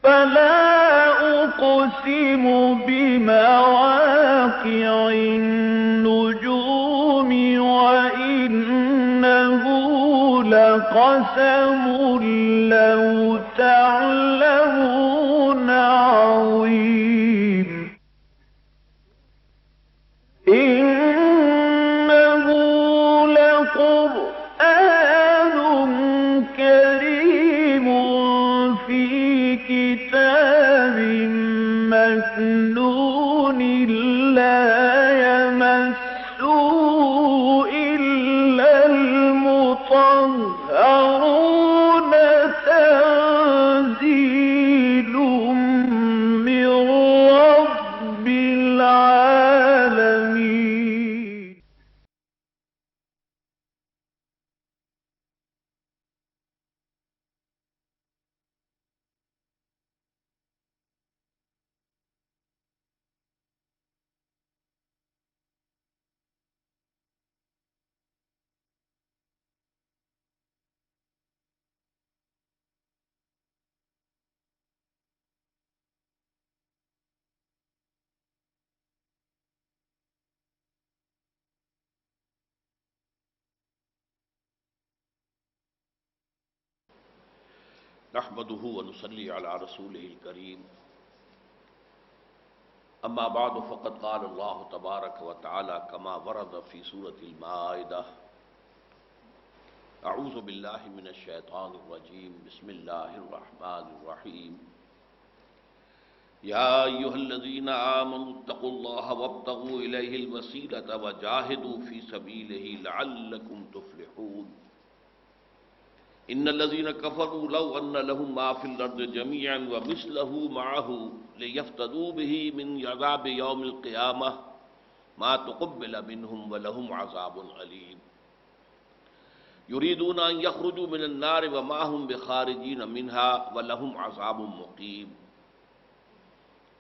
فلا أقسم بمواقع النجوم وإنه لقسم لو تعلمون عظيم إنه لقرآن كريم في كتاب مكنون لا يمسه إلا المطهرون تنزيل من رب العالمين. نحمده ونصلي على رسوله الكريم اما بعد فقد قال الله تبارك وتعالى كما ورد في سورة المائدة اعوذ بالله من الشيطان الرجيم بسم الله الرحمن الرحيم يا ايها الذين آمنوا اتقوا الله وابتغوا اليه الوسيلة وجاهدوا في سبيله لعلكم تفلحون ان الذين كفروا لو ان لهم ما في الارض جميعا ومثله معه ليفتدوا به من عذاب يوم القيامة ما تقبل منهم ولهم عذاب أليم يريدون ان يخرجوا من النار وما هم بخارجين منها ولهم عذاب مقيم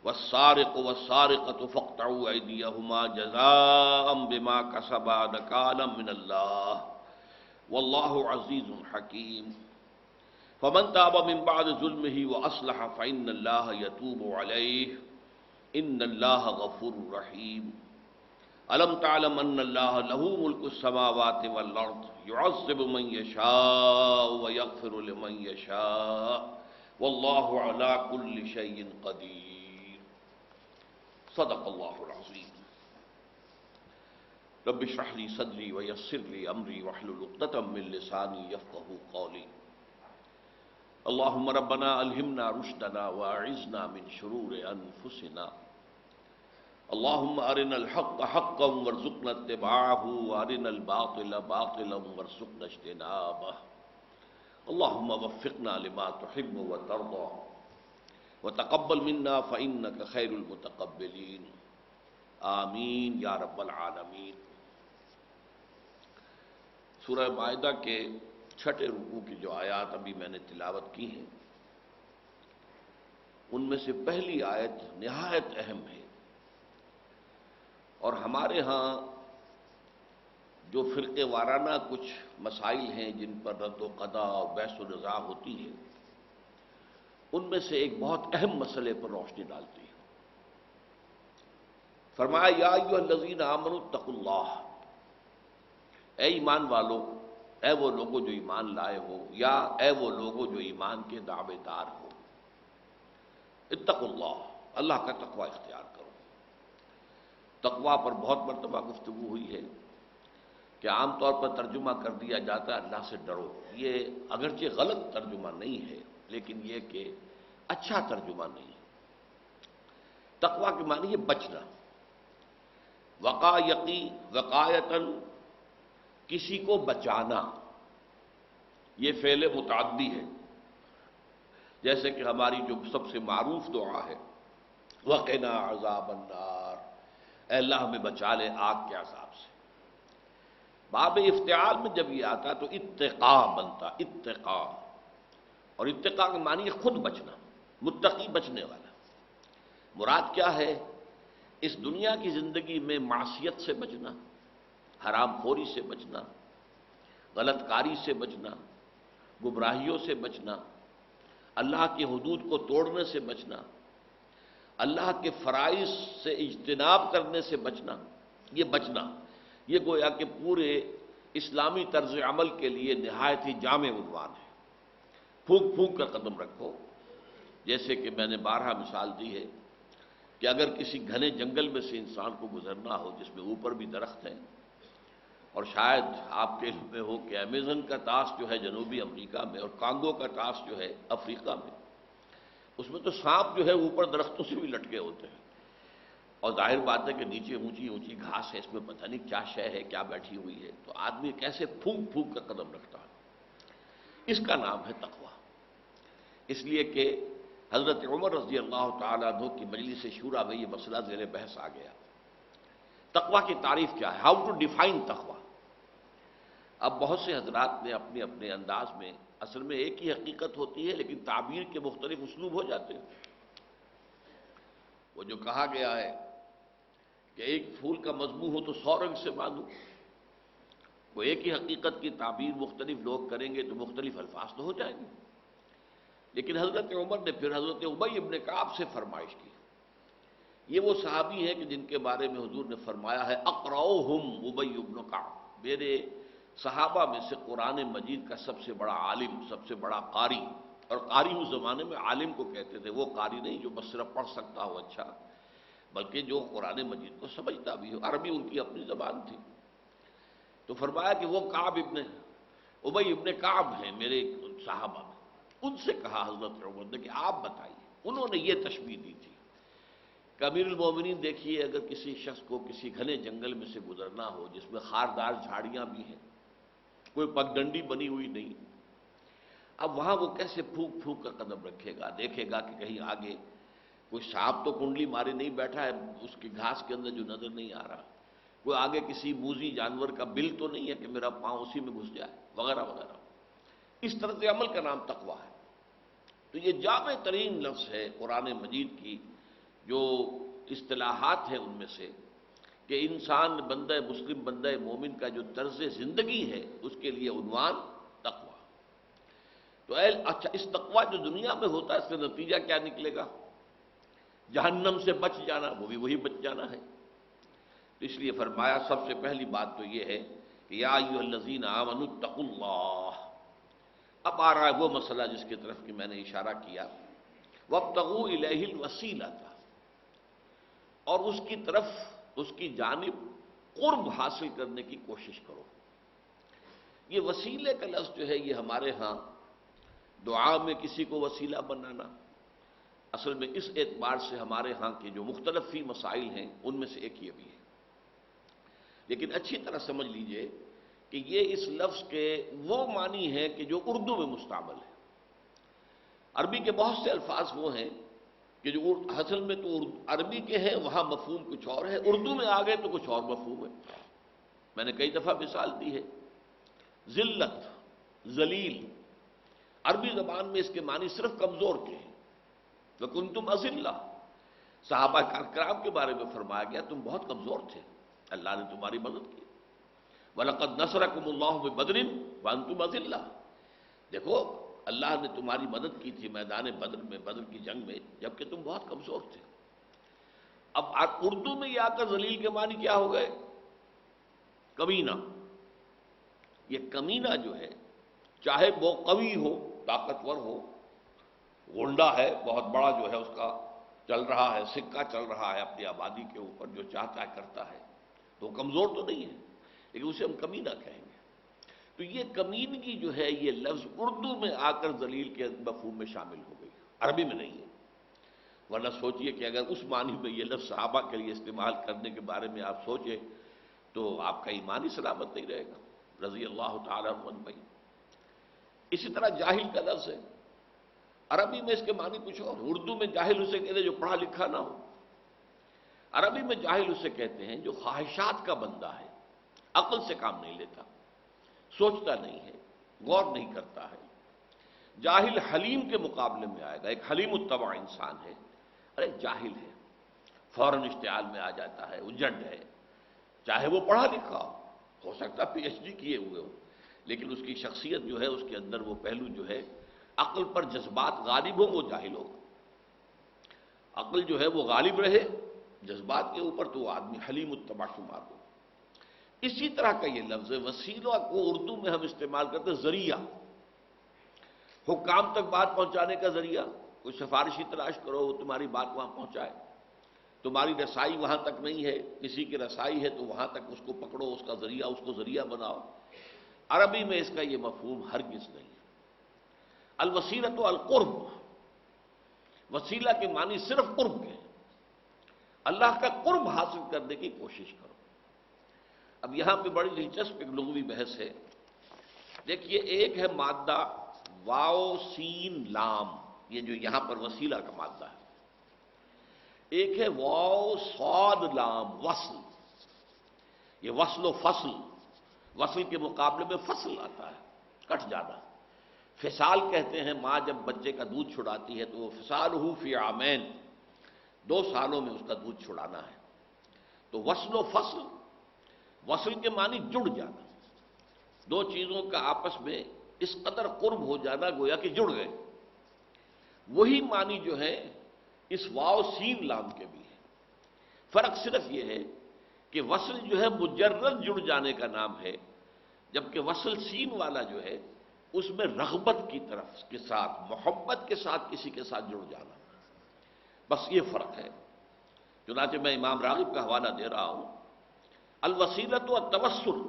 والسارق والسارقة فاقطعوا أيديهما جزاء بما كسبا نكالا من الله واللہ عزیز حکیم فمن تاب من بعد ظلمه واصلح فإن اللہ یتوب علیہ ان اللہ غفور رحیم الم تعلم ان اللہ له ملک السماوات والارض يعذب من یشاء ویغفر لمن یشاء واللہ علی کل شیء قدیر صدق اللہ العظیم رب اشرح لي صدري ويسر لي امري واحلل عقدة من لساني يفقهوا قولي اللهم ربنا الهمنا رشدنا واعذنا من شرور انفسنا اللهم ارنا الحق حقا وارزقنا اتباعه وارنا الباطل باطلا وارزقنا اجتنابه اللهم وفقنا لما تحب وترضى وتقبل منا فإنك خير المتقبلين آمین یا رب العالمین۔ سورہ مائدہ کے چھٹے رکوع کی جو آیات ابھی میں نے تلاوت کی ہیں ان میں سے پہلی آیت نہایت اہم ہے، اور ہمارے ہاں جو فرقے وارانہ کچھ مسائل ہیں جن پر رد و قضا اور بحث و نزاع ہوتی ہے ان میں سے ایک بہت اہم مسئلے پر روشنی ڈالتی ہے۔ فرمایا یا ایھا الذین آمنوا اتقوا اللہ، اے ایمان والو، اے وہ لوگو جو ایمان لائے ہو، یا اے وہ لوگو جو ایمان کے دعوے دار ہو، اتقوا اللہ، اللہ کا تقوی اختیار کرو۔ تقوی پر بہت مرتبہ گفتگو ہوئی ہے کہ عام طور پر ترجمہ کر دیا جاتا ہے اللہ سے ڈرو، یہ اگرچہ غلط ترجمہ نہیں ہے لیکن یہ کہ اچھا ترجمہ نہیں ہے۔ تقوی کے معنی ہے بچنا، وقایقی وقایتاً کسی کو بچانا، یہ فعل متعدی ہے، جیسے کہ ہماری جو سب سے معروف دعا ہے وقنا عذاب النار، اے اللہ ہمیں بچا لے آگ کے عذاب سے۔ باب افتعال میں جب یہ آتا تو اتقا بنتا، اتقا، اور اتقا کے معنی ہے خود بچنا، متقی بچنے والا۔ مراد کیا ہے؟ اس دنیا کی زندگی میں معصیت سے بچنا، حرام خوری سے بچنا، غلط کاری سے بچنا، گمراہیوں سے بچنا، اللہ کی حدود کو توڑنے سے بچنا، اللہ کے فرائض سے اجتناب کرنے سے بچنا، یہ گویا کہ پورے اسلامی طرز عمل کے لیے نہایت ہی جامع عنوان ہے۔ پھونک پھونک کر قدم رکھو، جیسے کہ میں نے بارہا مثال دی ہے کہ اگر کسی گھنے جنگل میں سے انسان کو گزرنا ہو جس میں اوپر بھی درخت ہیں، اور شاید آپ کے علم میں ہو کہ امیزن کا طاس جو ہے جنوبی امریکہ میں اور کانگو کا طاس جو ہے افریقہ میں، اس میں تو سانپ جو ہے اوپر درختوں سے بھی لٹکے ہوتے ہیں، اور ظاہر بات ہے کہ نیچے اونچی اونچی گھاس ہے، اس میں پتہ نہیں کیا شے ہے، کیا بیٹھی ہوئی ہے، تو آدمی کیسے پھونک پھونک کر قدم رکھتا ہے۔ اس کا نام ہے تقوی۔ اس لیے کہ حضرت عمر رضی اللہ تعالیٰ عنہ کی مجلس شورا میں یہ مسئلہ زیر بحث آ گیا، تقوی کی تعریف کیا ہے، ہاؤ ٹو ڈیفائن تقوی۔ اب بہت سے حضرات نے اپنے اپنے انداز میں، اصل میں ایک ہی حقیقت ہوتی ہے لیکن تعبیر کے مختلف اسلوب ہو جاتے ہیں۔ وہ جو کہا گیا ہے کہ ایک پھول کا مضمون ہو تو 100 رنگ سے باندھو، وہ ایک ہی حقیقت کی تعبیر مختلف لوگ کریں گے تو مختلف الفاظ تو ہو جائیں گے۔ لیکن حضرت عمر نے پھر حضرت ابی ابن کعب سے فرمائش کی۔ یہ وہ صحابی ہیں کہ جن کے بارے میں حضور نے فرمایا ہے اقرؤہم ابی ابن کعب، میرے صحابہ میں سے قرآن مجید کا سب سے بڑا عالم، سب سے بڑا قاری، اور قاری اس زمانے میں عالم کو کہتے تھے، وہ قاری نہیں جو بس صرف پڑھ سکتا ہو اچھا، بلکہ جو قرآن مجید کو سمجھتا بھی ہو، عربی ان کی اپنی زبان تھی۔ تو فرمایا کہ وہ ابی ابن کعب ہیں میرے صحابہ میں۔ ان سے کہا حضرت عمر نے کہ آپ بتائیے، انہوں نے یہ تشبیہ دی تھی کہ امیر المومنین دیکھیے، اگر کسی شخص کو کسی گھنے جنگل میں سے گزرنا ہو جس میں خاردار جھاڑیاں بھی ہیں، کوئی پگڈنڈی بنی ہوئی نہیں، اب وہاں وہ کیسے پھونک پھونک کر قدم رکھے گا، دیکھے گا کہ کہیں آگے کوئی سانپ تو کنڈلی مارے نہیں بیٹھا ہے اس کی گھاس کے اندر جو نظر نہیں آ رہا، کوئی آگے کسی موذی جانور کا بل تو نہیں ہے کہ میرا پاؤں اسی میں گھس جائے، وغیرہ وغیرہ۔ اس طرز عمل کا نام تقویٰ ہے۔ تو یہ جامع ترین لفظ ہے قرآن مجید کی، جو اصطلاحات ہیں ان میں سے، کہ انسان بندہ مسلم، بندہ مومن کا جو طرز زندگی ہے اس کے لیے عنوان تقویٰ۔ تو اچھا، اس تقویٰ جو دنیا میں ہوتا ہے اس کا نتیجہ کیا نکلے گا؟ جہنم سے بچ جانا، وہ بھی وہی بچ جانا ہے۔ تو اس لیے فرمایا سب سے پہلی بات تو یہ ہے کہ یا ایھا الذین آمنوا اتقوا اللہ۔ اب آ رہا ہے وہ مسئلہ جس کی طرف کہ میں نے اشارہ کیا، وابتغوا الیہ الوسیلۃ، اور اس کی طرف، اس کی جانب قرب حاصل کرنے کی کوشش کرو۔ یہ وسیلے کا لفظ جو ہے یہ ہمارے ہاں دعا میں کسی کو وسیلہ بنانا، اصل میں اس اعتبار سے ہمارے ہاں کے جو مختلف فی مسائل ہیں ان میں سے ایک یہ بھی ہے، لیکن اچھی طرح سمجھ لیجئے کہ یہ اس لفظ کے وہ معنی ہیں کہ جو اردو میں مستعمل ہے۔ عربی کے بہت سے الفاظ وہ ہیں کہ جو اصل میں تو عربی کے ہیں، وہاں مفہوم کچھ اور ہے، اردو میں آ گئے تو کچھ اور مفہوم ہے۔ میں نے کئی دفعہ مثال دی ہے، ذلت، ذلیل، عربی زبان میں اس کے معنی صرف کمزور کے ہیں۔ وَكُنْتُمْ أَذِلَّةً، صحابہ کرام کے بارے میں فرمایا گیا تم بہت کمزور تھے، اللہ نے تمہاری مدد کی۔ وَلَقَدْ نَصَرَكُمُ اللَّهُ بِبَدْرٍ وَأَنْتُمْ أَذِلَّةٌ، دیکھو اللہ نے تمہاری مدد کی تھی میدان بدر میں، بدر کی جنگ میں، جبکہ تم بہت کمزور تھے۔ اب اردو میں یہ آ کر ذلیل کے معنی کیا ہو گئے؟ کمینہ۔ یہ کمینہ جو ہے، چاہے وہ قوی ہو، طاقتور ہو، غنڈہ ہے بہت بڑا جو ہے اس کا چل رہا ہے، سکہ چل رہا ہے اپنی آبادی کے اوپر، جو چاہتا ہے کرتا ہے، تو وہ کمزور تو نہیں ہے لیکن اسے ہم کمینہ کہیں گے۔ تو یہ کمینگی جو ہے یہ لفظ اردو میں آ کر ذلیل کے مفہوم میں شامل ہو گئی، عربی میں نہیں ہے۔ ورنہ سوچئے کہ اگر اس معنی میں یہ لفظ صحابہ کے لیے استعمال کرنے کے بارے میں آپ سوچیں تو آپ کا ایمان ہی سلامت نہیں رہے گا، رضی اللہ تعالیٰ عنہ اجمعین۔ اسی طرح جاہل کا لفظ ہے، عربی میں اس کے معنی کچھ اور، اردو میں جاہل اسے کہتے ہیں جو پڑھا لکھا نہ ہو، عربی میں جاہل اسے کہتے ہیں جو خواہشات کا بندہ ہے، عقل سے کام نہیں لیتا، سوچتا نہیں ہے، غور نہیں کرتا ہے۔ جاہل حلیم کے مقابلے میں آئے گا، ایک حلیم الطبع انسان ہے، اور ایک جاہل ہے، فوراً اشتعال میں آ جاتا ہے، اجڑ ہے، چاہے وہ پڑھا لکھا ہو سکتا ہے پی ایچ ڈی کیے ہوئے ہو، لیکن اس کی شخصیت جو ہے اس کے اندر وہ پہلو جو ہے عقل پر جذبات غالب ہوں وہ جاہل ہوگا، عقل جو ہے وہ غالب رہے جذبات کے اوپر تو وہ آدمی حلیم الطبع شمار ہو۔ اسی طرح کا یہ لفظ ہے، وسیلہ کو اردو میں ہم استعمال کرتے ہیں ذریعہ، حکام تک بات پہنچانے کا ذریعہ، کوئی سفارشی تلاش کرو وہ تمہاری بات وہاں پہنچائے، تمہاری رسائی وہاں تک نہیں ہے، کسی کی رسائی ہے تو وہاں تک اس کو پکڑو، اس کا ذریعہ، اس کو ذریعہ بناؤ۔ عربی میں اس کا یہ مفہوم ہرگز نہیں ہے۔ الوسیلۃ القرب، وسیلہ کے معنی صرف قرب کے، اللہ کا قرب حاصل کرنے کی کوشش کرو۔ اب یہاں پہ بڑی دلچسپ ایک لغوی بحث ہے۔ دیکھیے، ایک ہے مادہ واو سین لام، یہ جو یہاں پر وسیلہ کا مادہ ہے، ایک ہے واو صاد لام وصل، یہ وصل و فصل، وصل کے مقابلے میں فصل آتا ہے، کٹ جانا۔ فصال کہتے ہیں ماں جب بچے کا دودھ چھڑاتی ہے تو وہ فصالہ فی عامین، 2 سالوں میں اس کا دودھ چھڑانا ہے۔ تو وصل و فصل، وصل کے معنی جڑ جانا، 2 چیزوں کا آپس میں اس قدر قرب ہو جانا گویا کہ جڑ گئے۔ وہی معنی جو ہے اس واو سین لام کے بھی ہے۔ فرق صرف یہ ہے کہ وصل جو ہے مجرد جڑ جانے کا نام ہے، جبکہ وصل سین والا جو ہے اس میں رغبت کی طرف کے ساتھ، محبت کے ساتھ کسی کے ساتھ جڑ جانا، بس یہ فرق ہے۔ چنانچہ میں امام راغب کا حوالہ دے رہا ہوں، الوسیلۃ التوسل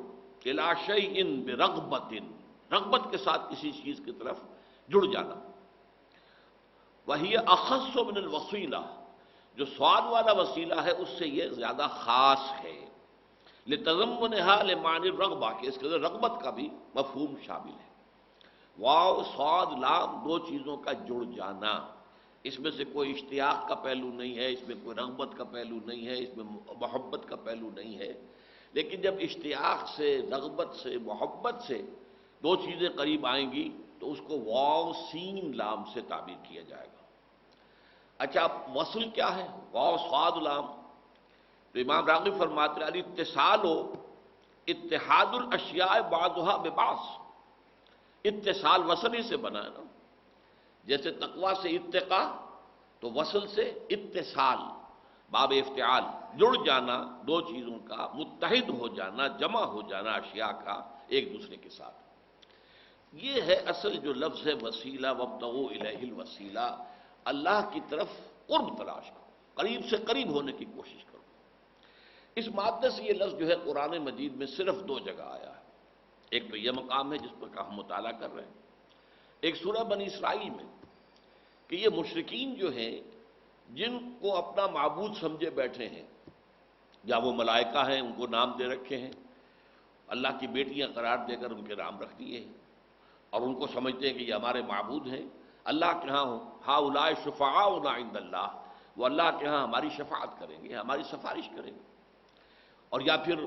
الی شیء برغبۃ، رغبت کے ساتھ کسی چیز کی طرف جڑ جانا۔ وہی اخص من الوسیلہ، جو سواد والا وسیلہ ہے اس سے یہ زیادہ خاص ہے، لتضمنها لمعنی الرغبہ، کہ اس کے اندر رغبت کا بھی مفہوم شامل ہے۔ واو صاد لام، 2 چیزوں کا جڑ جانا، اس میں سے کوئی اشتیاق کا پہلو نہیں ہے، اس میں کوئی رغبت کا پہلو نہیں ہے، اس میں محبت کا پہلو نہیں ہے، لیکن جب اشتیاق سے، رغبت سے، محبت سے 2 چیزیں قریب آئیں گی تو اس کو واو سین لام سے تعبیر کیا جائے گا۔ اچھا، وصل کیا ہے؟ واو صاد لام، تو امام راغب فرماتے ہیں الاتصال و اتحاد الاشیاء بعضها ببعض، اتصال وصل ہی سے بنا ہے نا، جیسے تقویٰ سے اتقا، تو وصل سے اتصال، باب افتعال، جڑ جانا 2 چیزوں کا، متحد ہو جانا، جمع ہو جانا اشیاء کا ایک دوسرے کے ساتھ۔ یہ ہے اصل جو لفظ ہے وسیلہ، وابتغوا الیہ الوسیلہ، اللہ کی طرف قرب تلاش کرو، قریب سے قریب ہونے کی کوشش کرو۔ اس مادے سے یہ لفظ جو ہے قرآن مجید میں صرف 2 جگہ آیا ہے۔ ایک تو یہ مقام ہے جس پر ہم مطالعہ کر رہے ہیں، ایک سورہ بنی اسرائیل میں، کہ یہ مشرکین جو ہیں جن کو اپنا معبود سمجھے بیٹھے ہیں، یا وہ ملائکہ ہیں ان کو نام دے رکھے ہیں، اللہ کی بیٹیاں قرار دے کر ان کے نام رکھ دیے ہیں، اور ان کو سمجھتے ہیں کہ یہ ہمارے معبود ہیں، اللہ کے ہاں ہؤلاء شفعاؤنا عند اللہ، وہ اللہ کے ہاں ہماری شفاعت کریں گے، ہماری سفارش کریں گے۔ اور یا پھر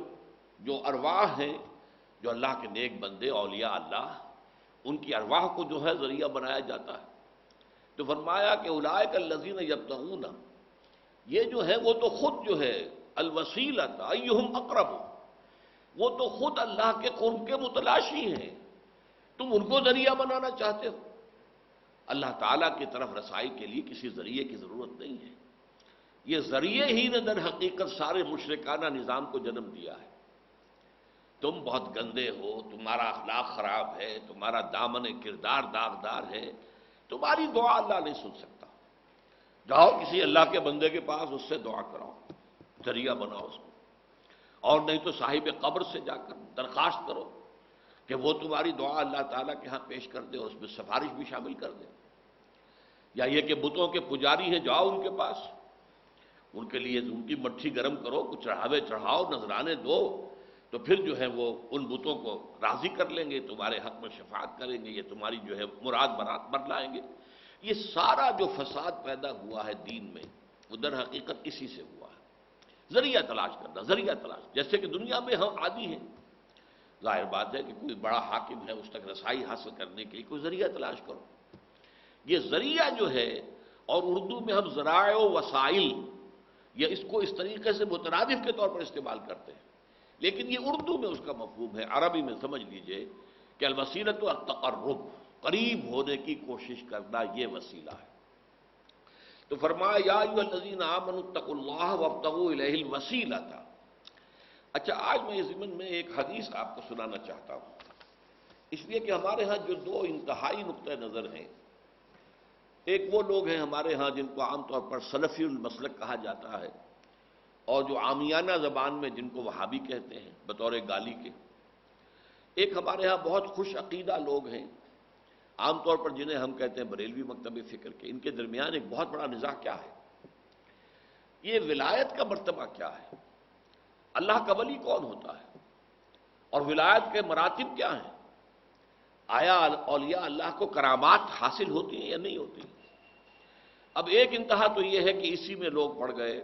جو ارواح ہیں، جو اللہ کے نیک بندے اولیاء اللہ، ان کی ارواح کو جو ہے ذریعہ بنایا جاتا ہے۔ تو فرمایا کہ اولئک الذین یبتغون، یہ جو ہے وہ تو خود جو ہے الوسیلۃ ایہم اقرب، وہ تو خود اللہ کے قرب کے متلاشی ہیں، تم ان کو ذریعہ بنانا چاہتے ہو۔ اللہ تعالیٰ کی طرف رسائی کے لیے کسی ذریعے کی ضرورت نہیں ہے، یہ ذریعے ہی نے در حقیقت سارے مشرکانہ نظام کو جنم دیا ہے۔ تم بہت گندے ہو، تمہارا اخلاق خراب ہے، تمہارا دامن کردار داغدار ہے، تمہاری دعا اللہ نہیں سن سکتا، جاؤ کسی اللہ کے بندے کے پاس، اس سے دعا کراؤ، ذریعہ بناؤ اس کو، اور نہیں تو صاحب قبر سے جا کر درخواست کرو کہ وہ تمہاری دعا اللہ تعالیٰ کے ہاں پیش کر دے، اور اس میں سفارش بھی شامل کر دے۔ یا یہ کہ بتوں کے پجاری ہیں، جاؤ ان کے پاس، ان کے لیے ان کی مٹھی گرم کرو، کچھ چڑھاوے چڑھاؤ، نذرانے دو، تو پھر جو ہے وہ ان بتوں کو راضی کر لیں گے، تمہارے حق میں شفاعت کریں گے، یہ تمہاری جو ہے مراد بتلائیں گے۔ یہ سارا جو فساد پیدا ہوا ہے دین میں، وہ در حقیقت اسی سے ہوا ہے، ذریعہ تلاش کرنا، ذریعہ تلاش۔ جیسے کہ دنیا میں ہم عادی ہیں، ظاہر بات ہے کہ کوئی بڑا حاکم ہے، اس تک رسائی حاصل کرنے کے لیے کوئی ذریعہ تلاش کرو۔ یہ ذریعہ جو ہے، اور اردو میں ہم ذرائع و وسائل، یہ اس کو اس طریقے سے مترادف کے طور پر استعمال کرتے ہیں، لیکن یہ اردو میں اس کا مفہوم ہے۔ عربی میں سمجھ لیجئے کہ الوسیلۃ التقرب، قریب ہونے کی کوشش کرنا یہ وسیلہ ہے۔ تو فرمایا یا ایھا الذین آمنوا اتقوا اللہ وابتغوا الیہ الوسیلۃ۔ اچھا، آج میں اس ضمن میں ایک حدیث آپ کو سنانا چاہتا ہوں، اس لیے کہ ہمارے ہاں جو دو انتہائی نقطۂ نظر ہیں، ایک وہ لوگ ہیں ہمارے ہاں جن کو عام طور پر سلفی المسلک کہا جاتا ہے، اور جو عامیانہ زبان میں جن کو وہابی کہتے ہیں بطور گالی کے، ایک ہمارے ہاں بہت خوش عقیدہ لوگ ہیں عام طور پر جنہیں ہم کہتے ہیں بریلوی مکتب فکر کے۔ ان کے درمیان ایک بہت بڑا نزاع کیا ہے؟ یہ ولایت کا مرتبہ کیا ہے؟ اللہ کا ولی کون ہوتا ہے؟ اور ولایت کے مراتب کیا ہیں؟ آیا اولیاء اللہ کو کرامات حاصل ہوتی ہیں یا نہیں ہوتی؟ اب ایک انتہا تو یہ ہے کہ اسی میں لوگ پڑ گئے،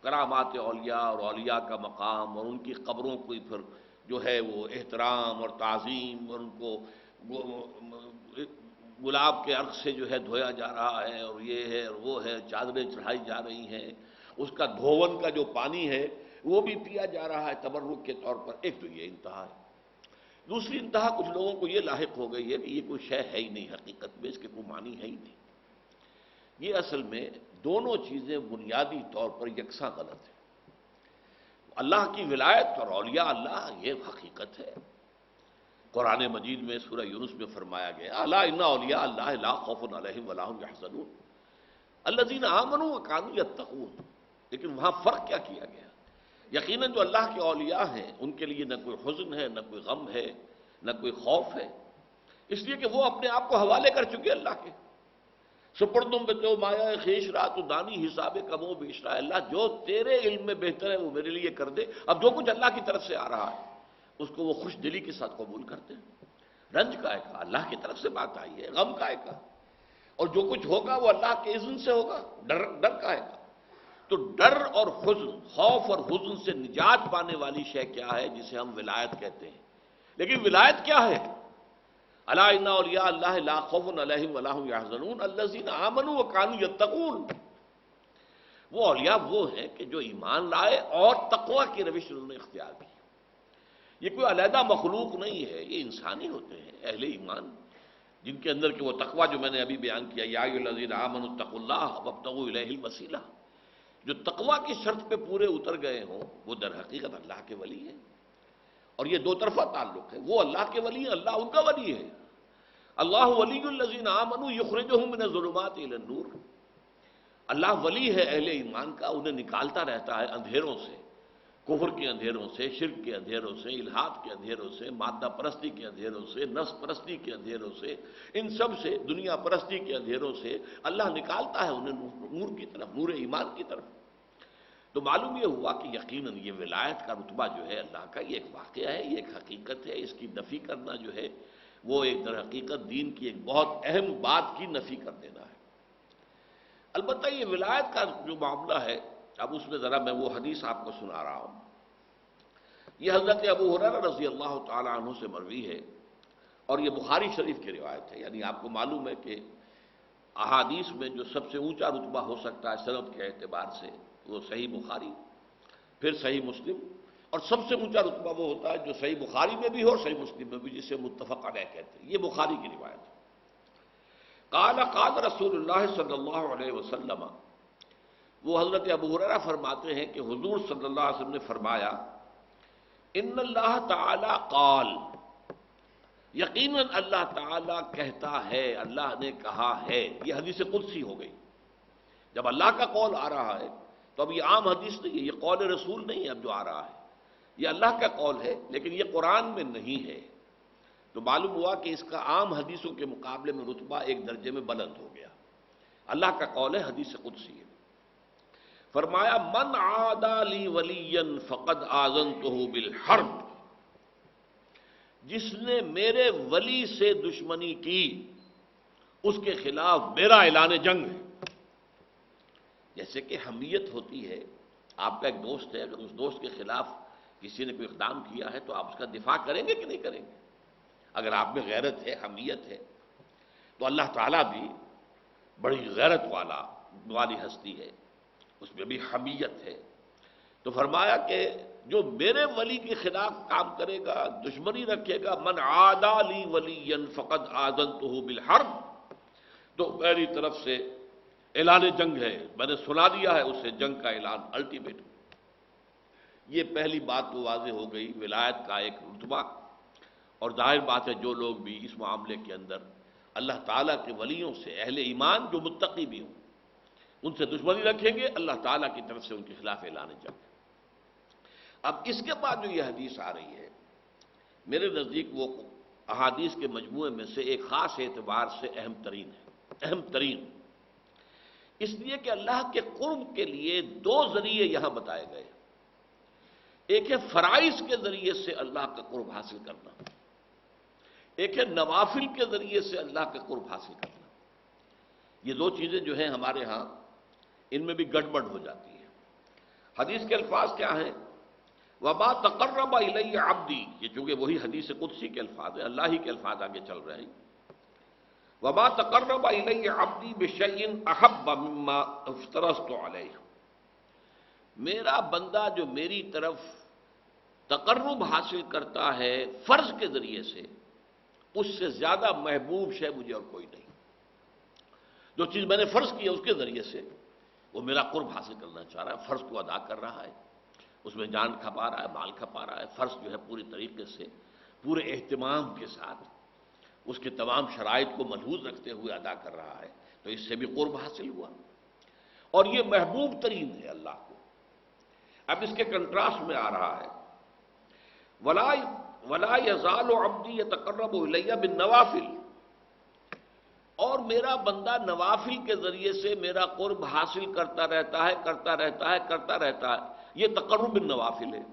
کرامات اولیاء اور اولیاء کا مقام اور ان کی قبروں کو پھر جو ہے وہ احترام اور تعظیم، اور ان کو گلاب کے عرق سے جو ہے دھویا جا رہا ہے، اور یہ ہے اور وہ ہے، چادریں چڑھائی جا رہی ہیں، اس کا دھون کا جو پانی ہے وہ بھی پیا جا رہا ہے تبرک کے طور پر۔ ایک تو یہ انتہا ہے۔ دوسری انتہا کچھ لوگوں کو یہ لاحق ہو گئی ہے کہ یہ کوئی شے ہے ہی نہیں، حقیقت میں اس کے کوئی معنی ہے ہی نہیں۔ یہ اصل میں دونوں چیزیں بنیادی طور پر یکساں غلط ہیں۔ اللہ کی ولایت اور اولیاء اللہ یہ حقیقت ہے۔ قرآن مجید میں سورہ یونس میں فرمایا گیا الا ان اولیاء اللہ لا خوف علیہم ولا هم یحزنون الذین آمنوا وکانوا یتقون۔ لیکن وہاں فرق کیا کیا گیا؟ یقیناً جو اللہ کے اولیاء ہیں ان کے لیے نہ کوئی حزن ہے، نہ کوئی غم ہے، نہ کوئی خوف ہے، اس لیے کہ وہ اپنے آپ کو حوالے کر چکے اللہ کے۔ سپردم بے تو مایا خیش رہا تو دانی حساب کم و بیش رہا، اللہ جو تیرے علم میں بہتر ہے وہ میرے لیے کر دے۔ اب جو کچھ اللہ کی طرف سے آ رہا ہے اس کو وہ خوش دلی کے ساتھ قبول کرتے ہیں۔ رنج کا کا اللہ کی طرف سے بات آئی ہے، غم کا کا، اور جو کچھ ہوگا وہ اللہ کے اذن سے ہوگا۔ ڈر کا کا، تو ڈر اور حزن، خوف اور حزن سے نجات پانے والی شے کیا ہے؟ جسے ہم ولایت کہتے ہیں۔ لیکن ولایت کیا ہے؟ الا ان اولیاء اللہ لا خوف علیہم ولا هم یحزنون الذین آمنوا وکانوا یتقون۔ وہ اولیاء وہ ہیں کہ جو ایمان لائے اور تقوی کی روش انہوں نے اختیار کی۔ یہ کوئی علیحدہ مخلوق نہیں ہے، یہ انسانی ہوتے ہیں اہل ایمان، جن کے اندر کہ وہ تقوی جو میں نے ابھی بیان کیا یا ایھا الذین آمنوا اتقوا اللہ وابتغوا الیہ الوسیلہ، جو تقوی کی شرط پہ پورے اتر گئے ہوں وہ در حقیقت اللہ کے ولی ہیں۔ اور یہ دو طرفہ تعلق ہے، وہ اللہ کے ولی ہیں، اللہ ان کا ولی ہے۔ اللہ ولی الذین آمنوا یخرجہم من الظلمات الی النور۔ اللہ ولی ہے اہل ایمان کا، انہیں نکالتا رہتا ہے اندھیروں سے، کفر کے اندھیروں سے، شرک کے اندھیروں سے، الحاد کے اندھیروں سے، مادہ پرستی کے اندھیروں سے، نفس پرستی کے اندھیروں سے، ان سب سے، دنیا پرستی کے اندھیروں سے اللہ نکالتا ہے انہیں نور کی طرف، نور ایمان کی طرف۔ تو معلوم یہ ہوا کہ یقیناً یہ ولایت کا رتبہ جو ہے اللہ کا، یہ ایک واقعہ ہے، یہ ایک حقیقت ہے، اس کی نفی کرنا جو ہے وہ ایک در حقیقت دین کی ایک بہت اہم بات کی نفی کر دینا ہے۔ البتہ یہ ولایت کا جو معاملہ ہے، اب اس میں ذرا میں وہ حدیث آپ کو سنا رہا ہوں۔ یہ حضرت ابو ہریرہ رضی اللہ تعالی عنہ سے مروی ہے، اور یہ بخاری شریف کی روایت ہے۔ یعنی آپ کو معلوم ہے کہ احادیث میں جو سب سے اونچا رتبہ ہو سکتا ہے سند کے اعتبار سے وہ صحیح بخاری، پھر صحیح مسلم، اور سب سے اونچا رتبہ وہ ہوتا ہے جو صحیح بخاری میں بھی ہو اور صحیح مسلم میں بھی، جسے متفق علیہ کہتے ہیں۔ یہ بخاری کی روایت ہے۔ قال قال رسول اللہ صلی اللہ علیہ وسلم، وہ حضرت ابو ہریرہ فرماتے ہیں کہ حضور صلی اللہ علیہ وسلم نے فرمایا ان اللہ تعالی قال، یقیناً اللہ تعالی کہتا ہے، اللہ نے کہا ہے۔ یہ حدیث قدسی ہو گئی۔ جب اللہ کا قول آ رہا ہے تو اب یہ عام حدیث نہیں ہے، یہ قول رسول نہیں ہے اب جو آ رہا ہے، یہ اللہ کا قول ہے، لیکن یہ قرآن میں نہیں ہے۔ تو معلوم ہوا کہ اس کا عام حدیثوں کے مقابلے میں رتبہ ایک درجے میں بلند ہو گیا۔ اللہ کا قول ہے، حدیث قدسی ہے۔ فرمایا من عادى لي وليا فقد آذنته بالحرب، جس نے میرے ولی سے دشمنی کی اس کے خلاف میرا اعلان جنگ ہے۔ جیسے کہ حمیت ہوتی ہے، آپ کا ایک دوست ہے، اگر اس دوست کے خلاف کسی نے کوئی اقدام کیا ہے تو آپ اس کا دفاع کریں گے کہ نہیں کریں گے؟ اگر آپ میں غیرت ہے، حمیت ہے، تو اللہ تعالیٰ بھی بڑی غیرت والی ہستی ہے، اس میں بھی حمیت ہے۔ تو فرمایا کہ جو میرے ولی کے خلاف کام کرے گا، دشمنی رکھے گا، من عادی لی ولیا فقد آذنتہ بالحرب، تو میری طرف سے اعلان جنگ ہے، میں نے سنا دیا ہے اسے جنگ کا اعلان الٹیمیٹ۔ یہ پہلی بات تو واضح ہو گئی ولایت کا ایک رتبہ، اور ظاہر بات ہے جو لوگ بھی اس معاملے کے اندر اللہ تعالیٰ کے ولیوں سے، اہل ایمان جو متقی بھی ہوں، ان سے دشمنی رکھیں گے، اللہ تعالیٰ کی طرف سے ان کے خلاف اعلان جنگ۔ اب اس کے بعد جو یہ حدیث آ رہی ہے، میرے نزدیک وہ احادیث کے مجموعے میں سے ایک خاص اعتبار سے اہم ترین ہے، اہم ترین اس لیے کہ اللہ کے قرب کے لیے دو ذریعے یہاں بتائے گئے۔ ایک ہے فرائض کے ذریعے سے اللہ کا قرب حاصل کرنا، ایک ہے نوافل کے ذریعے سے اللہ کا قرب حاصل کرنا۔ یہ دو چیزیں جو ہیں ہمارے ہاں ان میں بھی گڑبڑ ہو جاتی ہے۔ حدیث کے الفاظ کیا ہیں؟ وَمَا تَقَرَّبَ إِلَيَّ عَبْدِي، یہ چونکہ وہی حدیث قدسی کے الفاظ ہیں، اللہ ہی کے الفاظ آگے چل رہے ہیں۔ وَمَا تَقَرَّبَ إِلَيَّ عَبْدِي بِشَيْءٍ أَحَبَّ مِمَّا افْتَرَضْتُ عَلَيْهِ، میرا بندہ جو میری طرف تقرب حاصل کرتا ہے فرض کے ذریعے سے، اس سے زیادہ محبوب شے مجھے اور کوئی نہیں۔ جو چیز میں نے فرض کی ہے اس کے ذریعے سے وہ میرا قرب حاصل کرنا چاہ رہا ہے، فرض کو ادا کر رہا ہے، اس میں جان کھپا رہا ہے، مال کھپا رہا ہے، فرض جو ہے پوری طریقے سے پورے اہتمام کے ساتھ اس کے تمام شرائط کو ملحوظ رکھتے ہوئے ادا کر رہا ہے، تو اس سے بھی قرب حاصل ہوا، اور یہ محبوب ترین ہے اللہ کو۔ اب اس کے کنٹراسٹ میں آ رہا ہے وَلَا يَزَالُ عَبْدِي يَتَقَرَّبُ إِلَيَّ بِالنَّوَافِلِ، اور میرا بندہ نوافل کے ذریعے سے میرا قرب حاصل کرتا رہتا ہے، کرتا رہتا ہے، کرتا رہتا ہے۔ یہ تقرب بالنوافل ہے،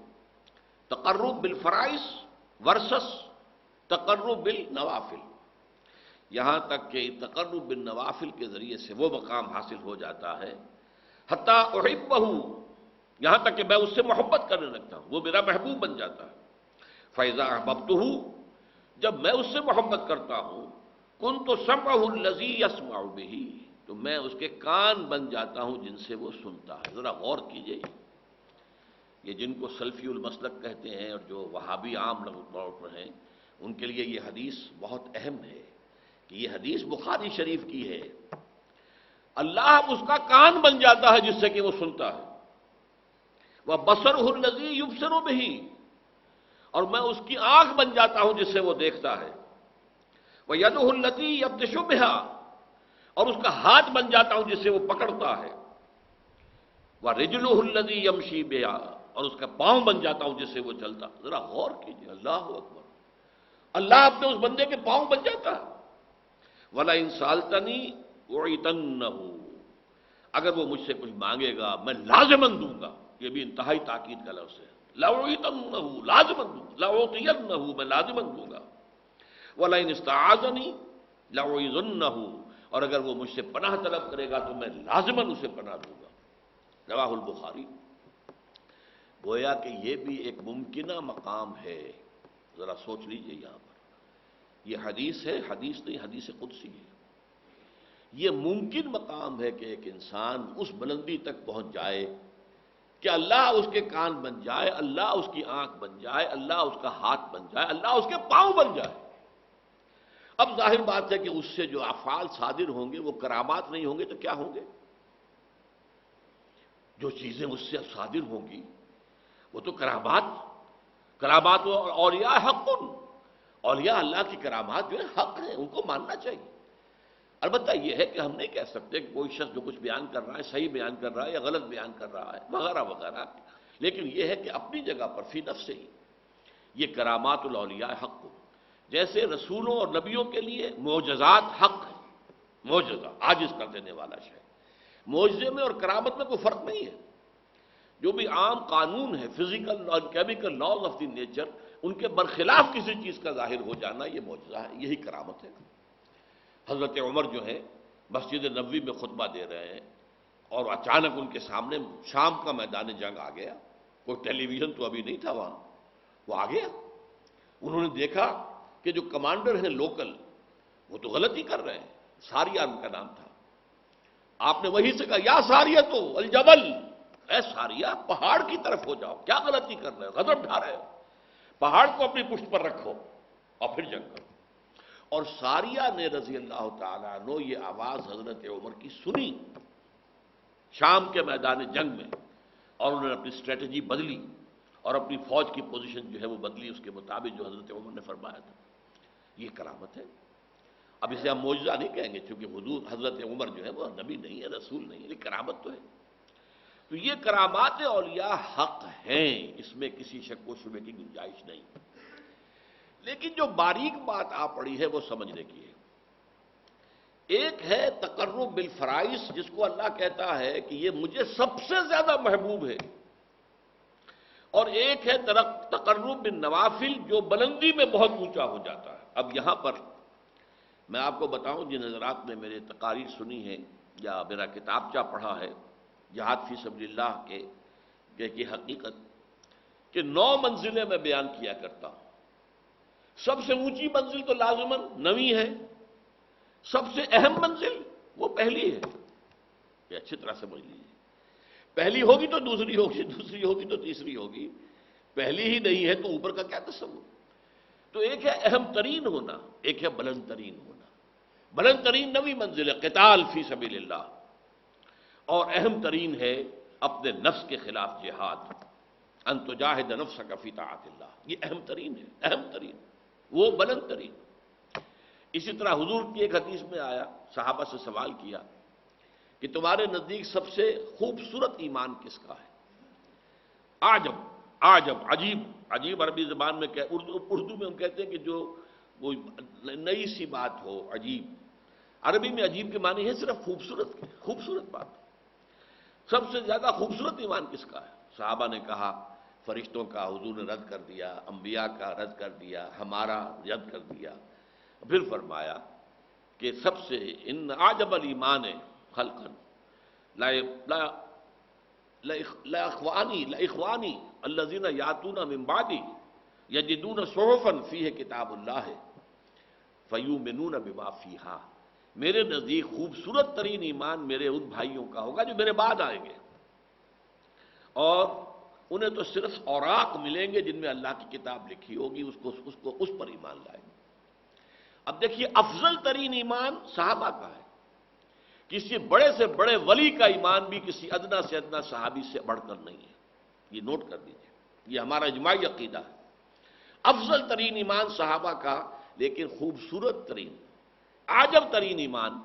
تقرب بالفرائض ورسس تقرب بالنوافل، یہاں تک کہ تقرب بالنوافل کے ذریعے سے وہ مقام حاصل ہو جاتا ہے حتیٰ احبہ، یہاں تک کہ میں اس سے محبت کرنے لگتا ہوں، وہ میرا محبوب بن جاتا ہے۔ فَإِذَا أَحْبَبْتُهُ، جب میں اس سے محبت کرتا ہوں، كُنْتُ سَمْعَهُ الَّذِي يَسْمَعُ بِهِ، تو میں اس کے کان بن جاتا ہوں جن سے وہ سنتا ہے۔ ذرا غور کیجئے، یہ جن کو سلفی المسلک کہتے ہیں اور جو وہابی عام طور پر ہیں، ان کے لیے یہ حدیث بہت اہم ہے کہ یہ حدیث بخاری شریف کی ہے۔ اللہ اس کا کان بن جاتا ہے جس سے کہ وہ سنتا ہے، وَبَصَرُهُ الَّذِي يُبْصِرُ بِهِ، اور میں اس کی آنکھ بن جاتا ہوں جس سے وہ دیکھتا ہے، وَيَدُهُ الَّتِي يَبْطِشُ بِهَا، اور اس کا ہاتھ بن جاتا ہوں جس سے وہ پکڑتا ہے، وَرِجْلُهُ الَّذِي يَمْشِي بِهَا، اور اس کا پاؤں بن جاتا ہوں جس سے وہ چلتا۔ ذرا غور کیجیے، اللہ اکبر، اللہ اپنے اس بندے کے پاؤں بن جاتا ہے۔ وَلَئِن سَأَلْتَنِي أُعِيذَنَّهُ، اگر وہ مجھ سے کچھ مانگے گا میں لازماً دوں گا، یہ بھی انتہائی تاکید کا لفظ ہے، لَأُعِيذَنَّهُ، لازماً دوں گا، لَأُعْطِيَنَّهُ، میں لازماً دوں گا، وَلَئِنِ اسْتَعَاذَنِي لَأُعِيذُنَّهُ، اور اگر وہ مجھ سے پناہ طلب کرے گا تو میں لازماً اسے پناہ دوں گا۔ رواہ البخاری۔ گویا کہ یہ بھی ایک ممکنہ مقام ہے، ذرا سوچ لیجئے، یہاں پر یہ حدیث ہے، حدیث نہیں، حدیث قدسی ہے۔ یہ ممکن مقام ہے کہ ایک انسان اس بلندی تک پہنچ جائے کہ اللہ اس کے کان بن جائے، اللہ اس کی آنکھ بن جائے، اللہ اس کا ہاتھ بن جائے، اللہ اس کے پاؤں بن جائے۔ اب ظاہر بات ہے کہ اس سے جو افعال صادر ہوں گے وہ کرامات نہیں ہوں گے تو کیا ہوں گے؟ جو چیزیں اس سے صادر ہوں گی وہ تو کرامات و اولیاء حق، اولیاء اللہ کی کرامات جو ہے حق ہیں، ان کو ماننا چاہیے۔ البتہ یہ ہے کہ ہم نہیں کہہ سکتے کہ کوئی شخص جو کچھ بیان کر رہا ہے صحیح بیان کر رہا ہے یا غلط بیان کر رہا ہے وغیرہ وغیرہ، لیکن یہ ہے کہ اپنی جگہ پر فی نفسہ ہی یہ کرامات الاولیاء حق ہو، جیسے رسولوں اور نبیوں کے لیے معجزات حق ہیں، معجزہ عاجز کر دینے والا شے، معجزے میں اور کرامت میں کوئی فرق نہیں ہے۔ جو بھی عام قانون ہے، فزیکل اور chemical laws of the nature, ان کے برخلاف کسی چیز کا ظاہر ہو جانا یہ معجزہ ہے، یہی کرامت ہے۔ حضرت عمر جو ہے مسجد نبوی میں خطبہ دے رہے ہیں اور اچانک ان کے سامنے شام کا میدان جنگ آ گیا، کوئی ٹیلی ویژن تو ابھی نہیں تھا وہاں، وہ آ گیا۔ انہوں نے دیکھا کہ جو کمانڈر ہیں لوکل وہ تو غلطی کر رہے ہیں، ساریہ ان کا نام تھا۔ آپ نے وہیں سے کہا یا ساریہ تو الجبل، اے ساریہ پہاڑ کی طرف ہو جاؤ، کیا غلطی کر رہے ہو، غضب ڈھا رہے ہو، پہاڑ کو اپنی پشت پر رکھو اور پھر جنگ کرو۔ اور ساریہ نے رضی اللہ تعالیٰ عنہ یہ آواز حضرت عمر کی سنی شام کے میدان جنگ میں، اور انہوں نے اپنی اسٹریٹجی بدلی اور اپنی فوج کی پوزیشن جو ہے وہ بدلی اس کے مطابق جو حضرت عمر نے فرمایا تھا۔ یہ کرامت ہے۔ اب اسے ہم معجزہ نہیں کہیں گے چونکہ حضرت عمر جو ہے وہ نبی نہیں ہے، رسول نہیں ہے، لیکن کرامت تو ہے۔ تو یہ کرامات اولیاء حق ہیں، اس میں کسی شک و شبے کی گنجائش نہیں۔ لیکن جو باریک بات آ پڑی ہے وہ سمجھنے کی ہے۔ ایک ہے تقرب بالفرائض، جس کو اللہ کہتا ہے کہ یہ مجھے سب سے زیادہ محبوب ہے، اور ایک ہے تقرب بالنوافل جو بلندی میں بہت اونچا ہو جاتا ہے۔ اب یہاں پر میں آپ کو بتاؤں، جن حضرات نے میرے تقاریر سنی ہیں یا میرا کتابچہ پڑھا ہے جہاد فی سبیل اللہ کی حقیقت، کہ 9 منزلیں میں بیان کیا کرتا ہوں۔ سب سے اونچی منزل تو لازماً 9ویں ہے، سب سے اہم منزل وہ پہلی ہے۔ یہ اچھی طرح سمجھ لیجیے، پہلی ہوگی تو دوسری ہوگی، دوسری ہوگی تو تیسری ہوگی، پہلی ہی نہیں ہے تو اوپر کا کیا تصور۔ تو ایک ہے اہم ترین ہونا، ایک ہے بلند ترین ہونا۔ بلند ترین 9ویں منزل ہے قتال فی سبیل اللہ، اور اہم ترین ہے اپنے نفس کے خلاف جہاد، ان تجاہد نفسک فی طاعت اللہ۔ یہ اہم ترین ہے، اہم ترین، وہ بلند ترین۔ اسی طرح حضور کی ایک حدیث میں آیا، صحابہ سے سوال کیا کہ تمہارے نزدیک سب سے خوبصورت ایمان کس کا ہے؟ عجب عجیب، عجیب عربی زبان میں اردو میں ہم کہتے ہیں کہ جو کوئی نئی سی بات ہو، عجیب۔ عربی میں عجیب کے معنی ہے صرف خوبصورت کے، خوبصورت بات۔ سب سے زیادہ خوبصورت ایمان کس کا ہے؟ صحابہ نے کہا فرشتوں کا حضور نے رد کر دیا، انبیاء کا رد کر دیا، ہمارا رد کر دیا۔ پھر فرمایا کہ سب سے ان اعجب الایمان خلقا لاخوانی الذین یاتون من بعدی یجدون صحفا فیہ کتاب اللہ فیؤمنون بما فیہا۔ میرے نزدیک خوبصورت ترین ایمان میرے ان بھائیوں کا ہوگا جو میرے بعد آئیں گے، اور انہیں تو صرف اوراق ملیں گے جن میں اللہ کی کتاب لکھی ہوگی، اس پر ایمان لائیں گے۔ اب دیکھیے، افضل ترین ایمان صحابہ کا ہے۔ کسی بڑے سے بڑے ولی کا ایمان بھی کسی ادنا سے ادنا صحابی سے بڑھ کر نہیں ہے، یہ نوٹ کر دیجیے، یہ ہمارا اجماعی عقیدہ ہے۔ افضل ترین ایمان صحابہ کا، لیکن خوبصورت ترین، عجب ترین ایمان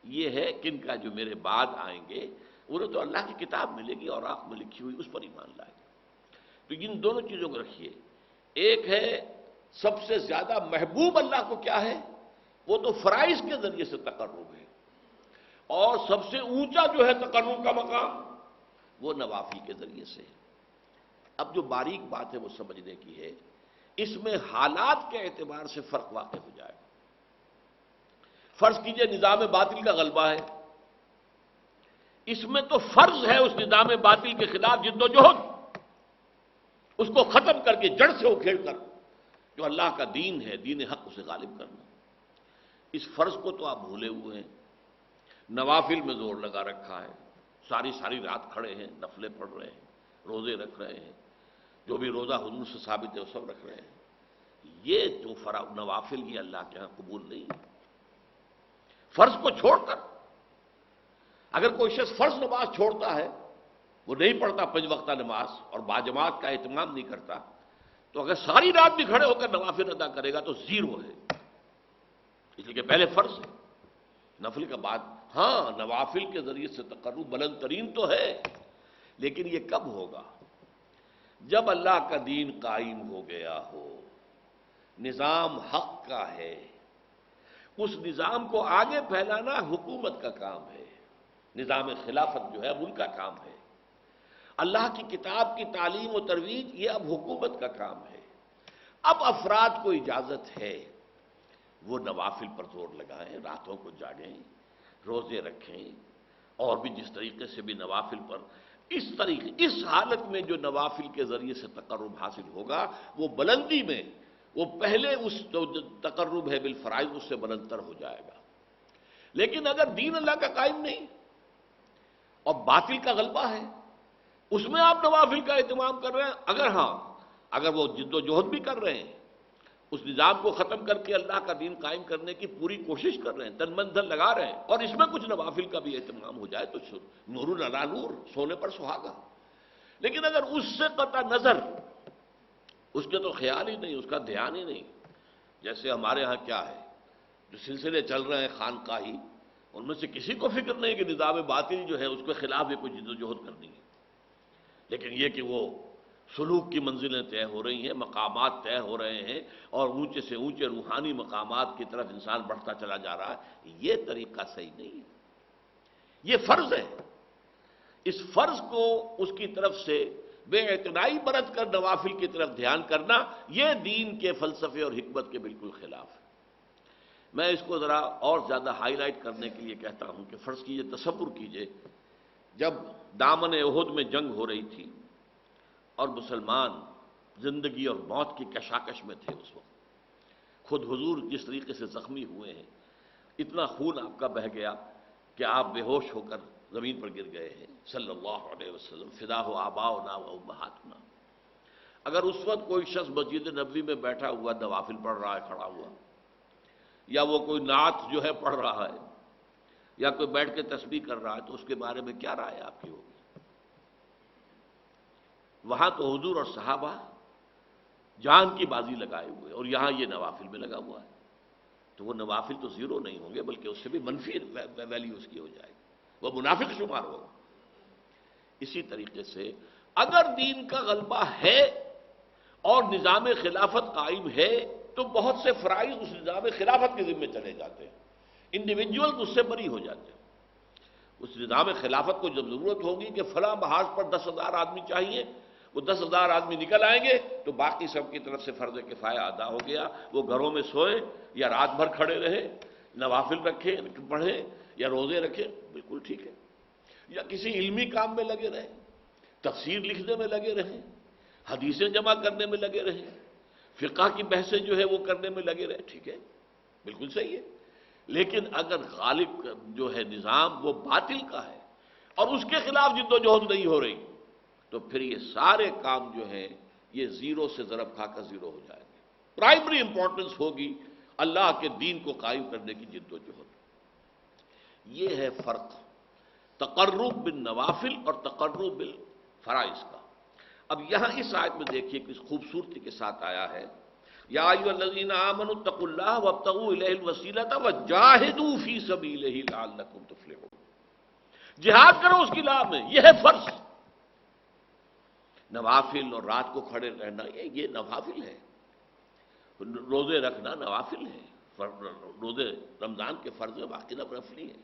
یہ ہے کن کا جو میرے بعد آئیں گے، انہیں تو اللہ کی کتاب ملے گی اور آنکھ میں لکھی ہوئی، اس پر ایمان لائیں گے۔ تو ان دونوں چیزوں کو رکھیے۔ ایک ہے سب سے زیادہ محبوب اللہ کو کیا ہے، وہ تو فرائض کے ذریعے سے تقرب ہے، اور سب سے اونچا جو ہے تقرب کا مقام وہ نوافل کے ذریعے سے ہے۔ اب جو باریک بات ہے وہ سمجھنے کی ہے، اس میں حالات کے اعتبار سے فرق واقع ہو جائے گا۔ فرض کیجئے نظام باطل کا غلبہ ہے، اس میں تو فرض ہے اس نظام باطل کے خلاف جد و جہد، اس کو ختم کر کے جڑ سے اکھیڑ کر جو اللہ کا دین ہے، دین حق، اسے غالب کرنا۔ اس فرض کو تو آپ بھولے ہوئے ہیں، نوافل میں زور لگا رکھا ہے، ساری رات کھڑے ہیں، نفلیں پڑھ رہے ہیں، روزے رکھ رہے ہیں، جو بھی روزہ حضور سے ثابت ہے وہ سب رکھ رہے ہیں۔ یہ جو نوافل یہ اللہ کے ہاں قبول نہیں ہے۔ فرض کو چھوڑ کر اگر کوئی شخص فرض نماز چھوڑتا ہے، وہ نہیں پڑھتا 5 وقتہ نماز اور باجماعت کا اہتمام نہیں کرتا، تو اگر ساری رات بھی کھڑے ہو کر نوافل ادا کرے گا تو 0 ہے، اس لیے کہ پہلے فرض ہے، نفل کا بعد۔ ہاں، نوافل کے ذریعے سے تقرب بلند ترین تو ہے، لیکن یہ کب ہوگا؟ جب اللہ کا دین قائم ہو گیا ہو، نظام حق کا ہے، اس نظام کو آگے پھیلانا حکومت کا کام ہے، نظام خلافت جو ہے اب ان کا کام ہے، اللہ کی کتاب کی تعلیم و ترویج یہ اب حکومت کا کام ہے۔ اب افراد کو اجازت ہے وہ نوافل پر زور لگائیں، راتوں کو جاگیں، روزے رکھیں، اور بھی جس طریقے سے بھی نوافل پر اس حالت میں جو نوافل کے ذریعے سے تقرب حاصل ہوگا وہ بلندی میں، وہ پہلے اس جو تقرب ہے بالفرائض اس سے بلندتر ہو جائے گا۔ لیکن اگر دین اللہ کا قائم نہیں اور باطل کا غلبہ ہے، اس میں آپ نوافل کا اہتمام کر رہے ہیں؟ اگر وہ جد و جہد بھی کر رہے ہیں، اس نظام کو ختم کر کے اللہ کا دین قائم کرنے کی پوری کوشش کر رہے ہیں، تن من دھن لگا رہے ہیں، اور اس میں کچھ نوافل کا بھی اہتمام ہو جائے تو نور علی نور، سونے پر سہاگا۔ لیکن اگر اس سے قطع نظر، اس کے تو خیال ہی نہیں، اس کا دھیان ہی نہیں، جیسے ہمارے ہاں کیا ہے، جو سلسلے چل رہے ہیں خانقاہی، ان میں سے کسی کو فکر نہیں کہ نظام باطل جو ہے اس کے خلاف بھی کوئی جد و جہد کرنی ہے، لیکن یہ کہ وہ سلوک کی منزلیں طے ہو رہی ہیں، مقامات طے ہو رہے ہیں، اور اونچے سے اونچے روحانی مقامات کی طرف انسان بڑھتا چلا جا رہا ہے، یہ طریقہ صحیح نہیں ہے۔ یہ فرض ہے، اس فرض کو اس کی طرف سے بے اعتنائی برت کر نوافل کی طرف دھیان کرنا، یہ دین کے فلسفے اور حکمت کے بالکل خلاف ہے۔ میں اس کو ذرا اور زیادہ ہائی لائٹ کرنے کے لیے کہتا ہوں کہ فرض کیجئے، تصور کیجئے، جب دامن احد میں جنگ ہو رہی تھی اور مسلمان زندگی اور موت کی کشاکش میں تھے، اس وقت خود حضور جس طریقے سے زخمی ہوئے ہیں، اتنا خون آپ کا بہہ گیا کہ آپ بے ہوش ہو کر زمین پر گر گئے ہیں، صلی اللہ علیہ وسلم، فداہ آباؤنا و امہاتنا۔ اگر اس وقت کوئی شخص مسجد نبوی میں بیٹھا ہوا نوافل پڑھ رہا ہے کھڑا ہوا، یا وہ کوئی نعت جو ہے پڑھ رہا ہے، یا کوئی بیٹھ کے تسبیح کر رہا ہے، تو اس کے بارے میں کیا رائے آپ کی ہوگی؟ وہاں تو حضور اور صحابہ جان کی بازی لگائے ہوئے، اور یہاں یہ نوافل میں لگا ہوا ہے، تو وہ نوافل تو زیرو نہیں ہوں گے، بلکہ اس سے بھی منفی ویلیو اس کی ہو جائے گی، وہ منافق شمار ہوگا۔ اسی طریقے سے اگر دین کا غلبہ ہے اور نظام خلافت قائم ہے، تو بہت سے فرائض اس نظام خلافت کے ذمے چلے جاتے ہیں، انڈیویجول اس سے بری ہو جاتے ہیں۔ اس نظام خلافت کو جب ضرورت ہوگی کہ فلاں محاذ پر 10,000 آدمی چاہیے، وہ 10,000 آدمی نکل آئیں گے، تو باقی سب کی طرف سے فرض کفایہ ادا ہو گیا، وہ گھروں میں سوئے یا رات بھر کھڑے رہے، نوافل رکھے پڑھے یا روزے رکھے، بالکل ٹھیک ہے، یا کسی علمی کام میں لگے رہے، تفسیر لکھنے میں لگے رہے، حدیثیں جمع کرنے میں لگے رہے، فقہ کی بحثیں جو ہے وہ کرنے میں لگے رہے، ٹھیک ہے، بالکل صحیح ہے۔ لیکن اگر غالب جو ہے نظام وہ باطل کا ہے اور اس کے خلاف جد و جہد نہیں ہو رہی، تو پھر یہ سارے کام جو ہیں یہ زیرو سے ضرب کھا کر زیرو ہو جائیں گے۔ پرائمری امپورٹنس ہوگی اللہ کے دین کو قائم کرنے کی جد و جہد۔ یہ ہے فرق تقرب بالنوافل اور تقرب بالفرائض کا۔ اب یہاں اس آیت میں دیکھیے کہ اس خوبصورتی کے ساتھ آیا ہے، یا ایھا الذین آمنوا اتقوا اللہ وابتغوا الیہ الوسیلۃ وجاہدوا فی سبیلہ لعلکم تفلحون۔ جہاد کرو اس کی راہ میں، یہ ہے فرض۔ نوافل اور رات کو کھڑے رہنا یہ نوافل ہے، روزے رکھنا نوافل ہے، روزے رمضان کے فرض میں باقی نفلی ہے،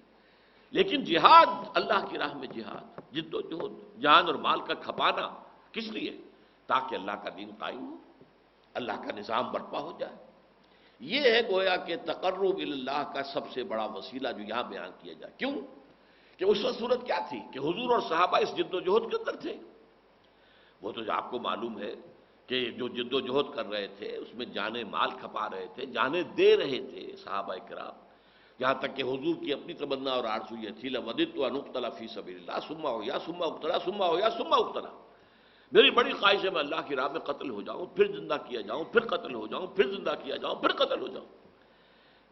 لیکن جہاد، اللہ کی راہ میں جہاد، جد و جہد، جان اور مال کا کھپانا، کس لیے؟ تاکہ اللہ کا دین قائم ہو، اللہ کا نظام برپا ہو جائے۔ یہ ہے گویا کہ تقرب اللہ کا سب سے بڑا وسیلہ جو یہاں بیان کیا جائے۔ کیوں کہ اس وقت صورت کیا تھی کہ حضور اور صحابہ اس جد و جہد کے اندر تھے۔ وہ تو آپ کو معلوم ہے کہ جو جد و جہد کر رہے تھے اس میں جانیں مال کھپا رہے تھے، جانیں دے رہے تھے صحابہ کرام، یہاں تک کہ حضور کی اپنی تمنا اور آرزو یہ تھی لوددت ان اقتل فی سبیل اللہ ثم احیا ثم اقتل ثم احیا ثم اقتل، میری بڑی خواہش ہے میں اللہ کی راہ میں قتل ہو جاؤں، پھر زندہ کیا جاؤں، پھر قتل ہو جاؤں، پھر زندہ کیا جاؤں، پھر قتل ہو جاؤں۔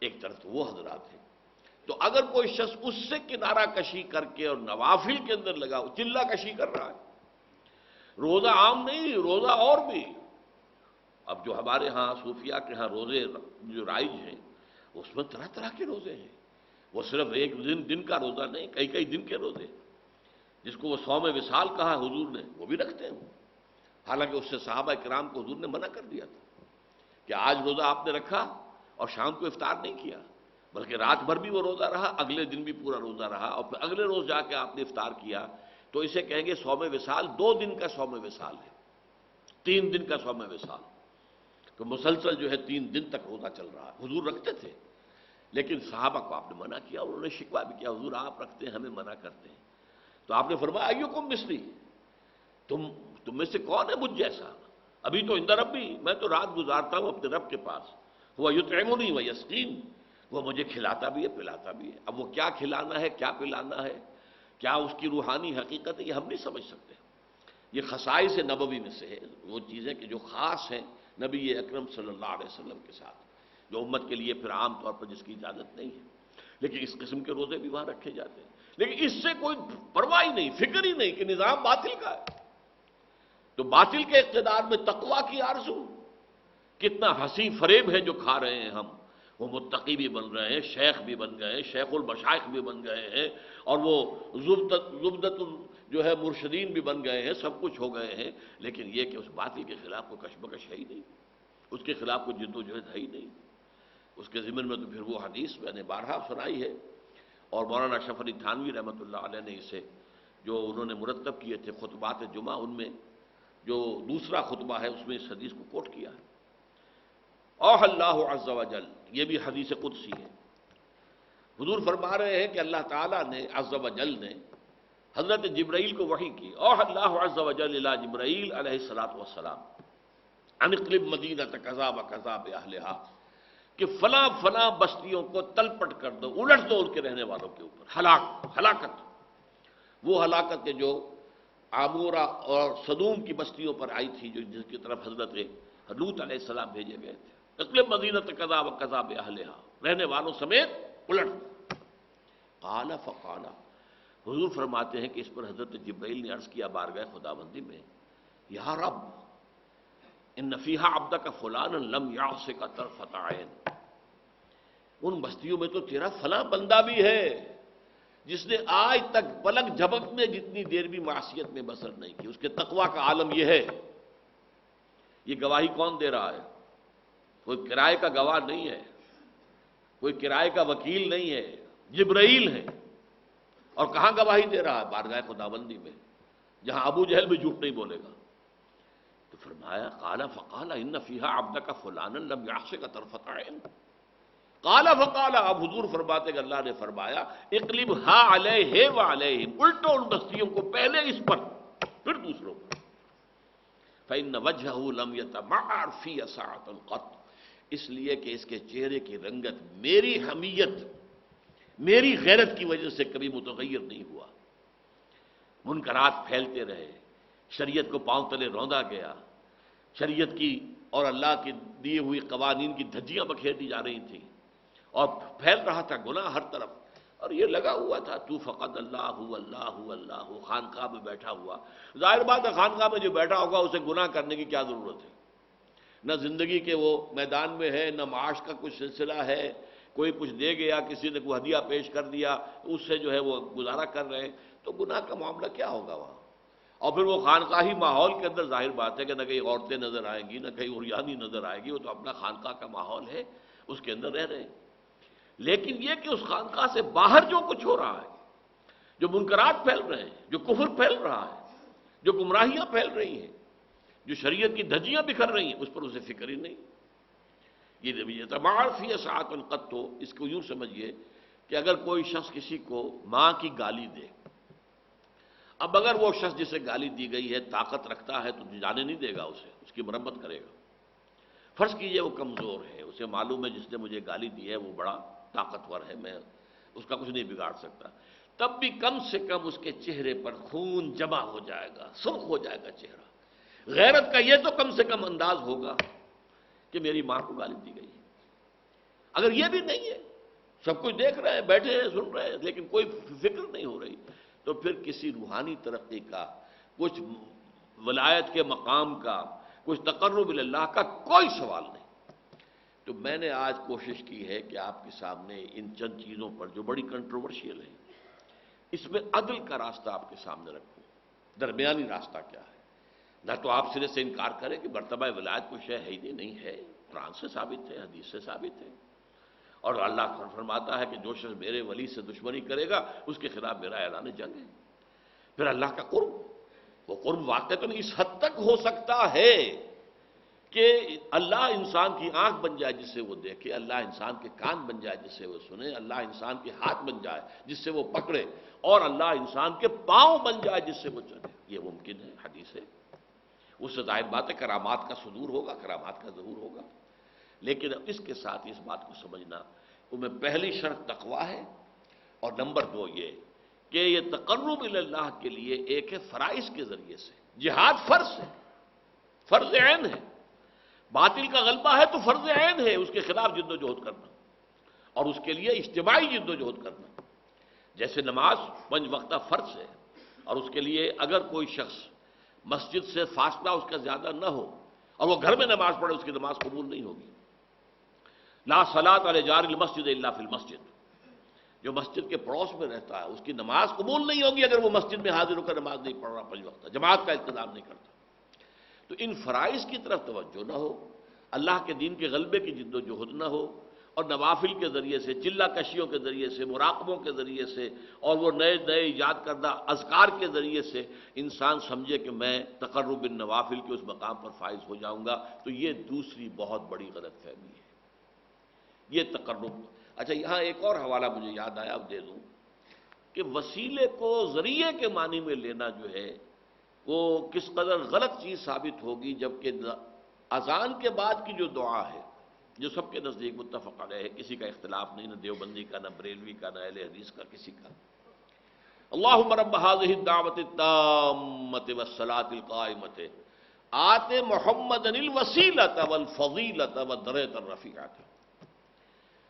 ایک طرف تو وہ حضرات ہیں، تو اگر کوئی شخص اس سے کنارہ کشی کر کے اور نوافل کے اندر لگا چلہ کشی کر رہا ہے، روزہ عام نہیں، روزہ اور بھی، اب جو ہمارے ہاں صوفیاء کے ہاں روزے جو رائج ہیں اس میں طرح طرح کے روزے ہیں، وہ صرف ایک دن کا روزہ نہیں، کئی کئی دن کے روزے، جس کو وہ صوم وصال کہا حضور نے، وہ بھی رکھتے ہیں۔ حالانکہ اس سے صحابہ کرام کو حضور نے منع کر دیا تھا کہ آج روزہ آپ نے رکھا اور شام کو افطار نہیں کیا، بلکہ رات بھر بھی وہ روزہ رہا، اگلے دن بھی پورا روزہ رہا، اور پھر اگلے روز جا کے آپ نے افطار کیا، تو اسے کہیں گے صوم وصال، 2 دن کا صوم وصال ہے، 3 دن کا صوم وصال، تو مسلسل جو ہے 3 دن تک روزہ چل رہا ہے۔ حضور رکھتے تھے، لیکن صحابہ کو آپ نے منع کیا، انہوں نے شکوہ بھی کیا، حضور آپ رکھتے ہیں ہمیں منع کرتے ہیں، تو آپ نے فرمایا ایکم مثلی، تم میں سے کون ہے مجھ جیسا؟ ابھی تو عند ربی، میں تو رات گزارتا ہوں اپنے رب کے پاس، ہوا یطعمنی و یسقین، وہ مجھے کھلاتا بھی ہے پلاتا بھی ہے۔ اب وہ کیا کھلانا ہے، کیا پلانا ہے، کیا اس کی روحانی حقیقت ہے، یہ ہم نہیں سمجھ سکتے، یہ خصائص نبوی میں سے ہے، وہ چیزیں کہ جو خاص ہیں نبی اکرم صلی اللہ علیہ وسلم کے ساتھ، جو امت کے لیے پھر عام طور پر جس کی اجازت نہیں ہے، لیکن اس قسم کے روزے بھی وہاں رکھے جاتے ہیں، لیکن اس سے کوئی پرواہ ہی نہیں، فکر ہی نہیں کہ نظام باطل کا ہے۔ تو باطل کے اقتدار میں تقویٰ کی آرزو، کتنا ہنسی فریب ہے جو کھا رہے ہیں ہم، وہ متقی بھی بن رہے ہیں، شیخ بھی بن گئے ہیں، شیخ المشائخ بھی بن گئے ہیں، اور وہ زبدت جو ہے مرشدین بھی بن گئے ہیں، سب کچھ ہو گئے ہیں، لیکن یہ کہ اس باطل کے خلاف کوئی کشمکش ہے ہی نہیں، اس کے خلاف کوئی جد و جہد ہے ہی نہیں۔ اس کے ضمن میں تو پھر وہ حدیث میں نے بارہا سنائی ہے، اور مولانا اشرف علی تھانوی رحمۃ اللہ علیہ نے اسے جو انہوں نے مرتب کیے تھے خطبات جمعہ، ان میں جو دوسرا خطبہ ہے اس میں اس حدیث کو کوٹ کیا ہے۔ اوح اللہ عز و جل، یہ بھی حدیث قدسی ہے، حضور فرما رہے ہیں کہ اللہ تعالیٰ نے عز و جل نے حضرت جبرائیل کو وحی کی، اوح اللہ عز و جل الی جبرائیل علیہ الصلوۃ والسلام ان اقلب مدینہ کذا و کذا باہلھا، کہ فلاں فلاں بستیوں کو تلپٹ کر دو، الٹ دو ان کے رہنے والوں کے اوپر، ہلاکت، وہ ہلاکت کے جو عامورہ اور صدوم کی بستیوں پر آئی تھی، جو جس کی طرف حضرت لوط علیہ السلام بھیجے گئے تھے، اقلب مدینہ کذا و کذا باہلھا، رہنے والوں سمیت الٹ۔ قال فقال، حضور فرماتے ہیں کہ اس پر حضرت جبرائیل نے عرض کیا بارگاہ خداوندی میں، یا رب ان فیہا عبدک فلانا لم یعصک طرفۃ عین، ان بستیوں میں تو تیرا فلاں بندہ بھی ہے جس نے آج تک پلک جھپکنے جتنی دیر بھی معصیت میں بسر نہیں کی، اس کے تقویٰ کا عالم یہ ہے۔ یہ گواہی کون دے رہا ہے؟ کوئی کرائے کا گواہ نہیں ہے، کوئی کرائے کا وکیل نہیں ہے، جبرائیل ہے، اور کہاں گواہی دے رہا ہے؟ بارگاہ خداوندی میں، جہاں ابو جہل بھی جھوٹ نہیں بولے گا۔ تو فرمایا قال فقال ان فیہا عبدک فلانا لم یعصک طرفۃ عین، قال فقال، اب حضور فرماتے کہ اللہ نے فرمایا اقلبھا علیہ وعلیہم، الٹو ان بستیوں کو، پہلے اس پر پھر دوسروں پر، فإن وجہہ لم یتمعر فی ساعۃ قط، اس لیے کہ اس کے چہرے کی رنگت میری حمیت، میری غیرت کی وجہ سے کبھی متغیر نہیں ہوا۔ منکرات پھیلتے رہے، شریعت کو پاؤں تلے روندا گیا، شریعت کی اور اللہ کی دی ہوئی قوانین کی دھجیاں بکھیر دی جا رہی تھیں، اور پھیل رہا تھا گناہ ہر طرف، اور یہ لگا ہوا تھا تو فقط اللہ اللہ اللہ، خانقاہ میں بیٹھا ہوا، ظاہر بات ہے خانقاہ میں جو بیٹھا ہوگا اسے گناہ کرنے کی کیا ضرورت ہے؟ نہ زندگی کے وہ میدان میں ہے، نہ معاش کا کچھ سلسلہ ہے، کوئی کچھ دے گیا، کسی نے کوئی ہدیہ پیش کر دیا، اس سے جو ہے وہ گزارا کر رہے ہیں، تو گناہ کا معاملہ کیا ہوگا وہاں؟ اور پھر وہ خانقاہی ماحول کے اندر ظاہر بات ہے کہ نہ کہیں عورتیں نظر آئیں گی، نہ کہیں عریانی نظر آئے گی، وہ تو اپنا خانقاہ کا ماحول ہے، اس کے اندر رہ رہے ہیں۔ لیکن یہ کہ اس خانقاہ سے باہر جو کچھ ہو رہا ہے، جو منکرات پھیل رہے ہیں، جو کفر پھیل رہا ہے، جو گمراہیاں پھیل رہی ہیں، جو شریعت کی دھجیاں بکھر رہی ہیں، اس پر اسے فکر ہی نہیں۔ یہ تمار فی ساعۃ قط، ہو اس کو یوں سمجھیے کہ اگر کوئی شخص کسی کو ماں کی گالی دے، اب اگر وہ شخص جسے گالی دی گئی ہے طاقت رکھتا ہے تو جانے نہیں دے گا اسے، اس کی مرمت کرے گا۔ فرض کیجئے وہ کمزور ہے، اسے معلوم ہے جس نے مجھے گالی دی ہے وہ بڑا طاقتور ہے، میں اس کا کچھ نہیں بگاڑ سکتا، تب بھی کم سے کم اس کے چہرے پر خون جمع ہو جائے گا، سرخ ہو جائے گا چہرہ۔ غیرت کا یہ تو کم سے کم انداز ہوگا کہ میری ماں کو گالی دی گئی ہے۔ اگر یہ بھی نہیں ہے، سب کچھ دیکھ رہے ہیں، بیٹھے ہیں، سن رہے ہیں، لیکن کوئی فکر نہیں ہو رہی، تو پھر کسی روحانی ترقی کا، کچھ ولایت کے مقام کا، کچھ تقرب اللہ کا کوئی سوال نہیں۔ تو میں نے آج کوشش کی ہے کہ آپ کے سامنے ان چند چیزوں پر جو بڑی کنٹروورشیل ہیں، اس میں عدل کا راستہ آپ کے سامنے رکھوں، درمیانی راستہ کیا ہے۔ نہ تو آپ سرے سے انکار کریں کہ مرتبہ ولایت کوئی شے ہے ہی نہیں ہے، قرآن سے ثابت ہے، حدیث سے ثابت ہے، اور اللہ فرماتا ہے کہ جو شخص میرے ولی سے دشمنی کرے گا اس کے خلاف میرا اعلان جنگ ہے۔ پھر اللہ کا قرب، وہ قرب واقعتاً اس حد تک ہو سکتا ہے کہ اللہ انسان کی آنکھ بن جائے جس سے وہ دیکھے، اللہ انسان کے کان بن جائے جس سے وہ سنے، اللہ انسان کے ہاتھ بن جائے جس سے وہ پکڑے، اور اللہ انسان کے پاؤں بن جائے جس سے وہ چلے۔ یہ ممکن ہے، حدیث ہے۔ اس سے ظاہر بات ہے کرامات کا صدور ہوگا، کرامات کا ظہور ہوگا، لیکن اس کے ساتھ اس بات کو سمجھنا، وہ میں پہلی شرط تقویٰ ہے، اور نمبر 2 یہ کہ یہ تقرب الی اللہ کے لیے ایک ہے فرائض کے ذریعے سے، جہاد فرض ہے، فرض عین ہے، باطل کا غلبہ ہے تو فرض عین ہے اس کے خلاف جد و جہد کرنا، اور اس کے لیے اجتماعی جد و جہد کرنا۔ جیسے نماز 5 وقتہ فرض ہے، اور اس کے لیے اگر کوئی شخص مسجد سے فاصلہ اس کا زیادہ نہ ہو اور وہ گھر میں نماز پڑھے، اس کی نماز قبول نہیں ہوگی۔ لا صلاۃ علی جار المسجد الا فی المسجد، جو مسجد کے پڑوس میں رہتا ہے اس کی نماز قبول نہیں ہوگی اگر وہ مسجد میں حاضر ہو کر نماز نہیں پڑھ رہا 5 وقتہ، جماعت کا انتظام نہیں کرتا۔ تو ان فرائض کی طرف توجہ نہ ہو، اللہ کے دین کے غلبے کی جد و جہد نہ ہو، اور نوافل کے ذریعے سے، چلہ کشیوں کے ذریعے سے، مراقبوں کے ذریعے سے، اور وہ نئے نئے ایجاد کردہ اذکار کے ذریعے سے انسان سمجھے کہ میں تقرب بالنوافل کے اس مقام پر فائز ہو جاؤں گا، تو یہ دوسری بہت بڑی غلط فہمی ہے۔ یہ تقرب۔ اچھا، یہاں ایک اور حوالہ مجھے یاد آیا، اب دے دوں کہ وسیلے کو ذریعے کے معنی میں لینا جو ہے وہ کس قدر غلط چیز ثابت ہوگی، جبکہ اذان کے بعد کی جو دعا ہے جو سب کے نزدیک متفق علیہ ہے، کسی کا اختلاف نہیں، نہ دیوبندی کا، نہ بریلوی کا، نہ اہل حدیث کا، کسی کا، اللہم رب هذه الدعوة التامة والصلاة القائمة آت محمدا الوسیلۃ والفضیلۃ والدرجۃ الرفیعۃ۔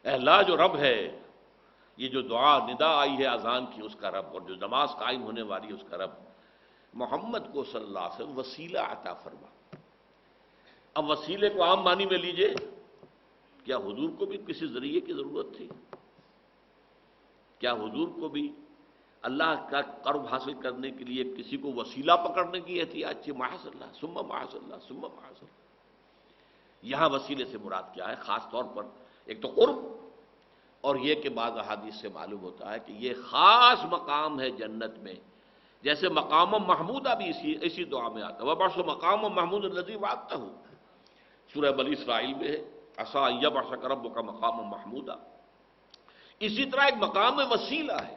اے اللہ، جو رب ہے، یہ جو دعا ندا آئی ہے اذان کی، اس کا رب، اور جو نماز قائم ہونے والی ہے اس کا رب، محمد کو صلی اللہ علیہ وسلم وسیلہ عطا فرما۔ اب وسیلے کو عام معنی میں لیجئے، کیا حضور کو بھی کسی ذریعے کی ضرورت تھی؟ کیا حضور کو بھی اللہ کا قرب حاصل کرنے کے لیے کسی کو وسیلہ پکڑنے کی احتیاج تھی؟ معاذ اللہ، ثم معاذ اللہ، ثم معاذ اللہ۔ یہاں وسیلے سے مراد کیا ہے؟ خاص طور پر ایک تو قرب، اور یہ کہ بعض احادیث سے معلوم ہوتا ہے کہ یہ خاص مقام ہے جنت میں، جیسے مقام محمودہ بھی اسی دعا میں آتا ہے، وَبَعْثُ مَقَامًا مَحْمُودًا الَّذِي وَعَدتَّهُ، سورہ بنی اسرائیل میں ہے، عَسَىٰ أَن يَبْعَثَكَ رَبُّكَ مَقَامًا مَحْمُودًا۔ اسی طرح ایک مقام وسیلہ ہے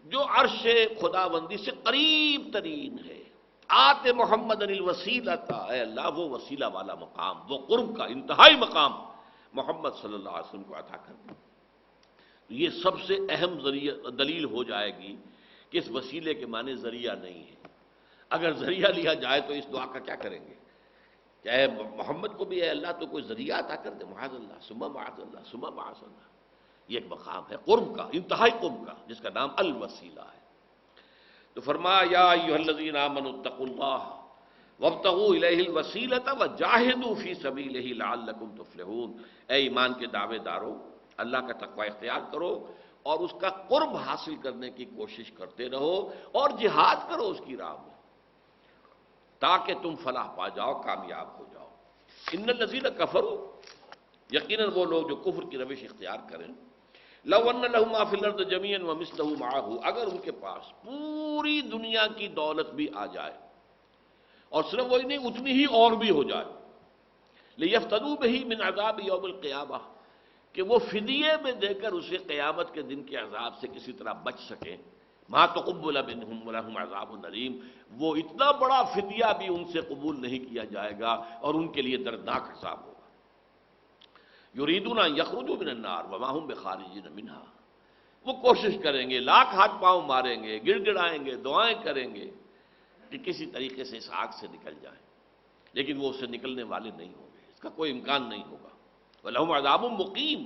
جو عرش خداوندی سے قریب ترین ہے۔ آت محمد الوسیلۃ، اے اللہ وہ وسیلہ والا مقام، وہ قرب کا انتہائی مقام محمد صلی اللہ علیہ وسلم کو عطا کر دیں۔ یہ سب سے اہم دلیل ہو جائے گی کہ اس وسیلے کے معنی ذریعہ نہیں ہے۔ اگر ذریعہ لیا جائے تو اس دعا کا کیا کریں گے؟ چاہے محمد کو بھی اے اللہ تو کوئی ذریعہ عطا کر دے، معاذ اللہ، ثم معاذ اللہ، ثم معاذ اللہ۔ یہ ایک مقام ہے قرب کا، انتہائی قرب کا، جس کا نام الوسیلہ ہے۔ تو فرمایا یا ایھا الذین آمنوا اتقوا اللہ وابتغوا الیہ الوسیلۃ وجاہدوا فی سبیلہ لعلکم تفلحون۔ اے ایمان کے دعوے دارو، اللہ کا تقوی اختیار کرو اور اس کا قرب حاصل کرنے کی کوشش کرتے رہو، اور جہاد کرو اس کی راہ میں، تاکہ تم فلاح پا جاؤ، کامیاب ہو جاؤ۔ ان الذین کفروا، یقیناً وہ لوگ جو کفر کی روش اختیار کریں، لو ان لهم ما فی الارض جميعا ومثله معه، اگر ان کے پاس پوری دنیا کی دولت بھی آ جائے، اور صرف وہی نہیں، اتنی ہی اور بھی ہو جائے، لیفتدوا به من عذاب یوم القیامہ، کہ وہ فدیے میں دے کر اسے قیامت کے دن کے عذاب سے کسی طرح بچ سکیں، ما تقبل منهم ولهم عذاب الیم، وہ اتنا بڑا فدیہ بھی ان سے قبول نہیں کیا جائے گا اور ان کے لیے دردناک عذاب ہوگا۔ یریدون ان یخرجوا من النار وما هم بخارجین منها، وہ کوشش کریں گے، لاکھ ہاتھ پاؤں ماریں گے، گڑ گڑائیں گے، دعائیں کریں گے کہ کسی طریقے سے اس آگ سے نکل جائیں، لیکن وہ اس سے نکلنے والے نہیں ہوں گے، اس کا کوئی امکان نہیں ہوگا۔ وَلَهُمْ عَذَابٌ مُقِيمٌ،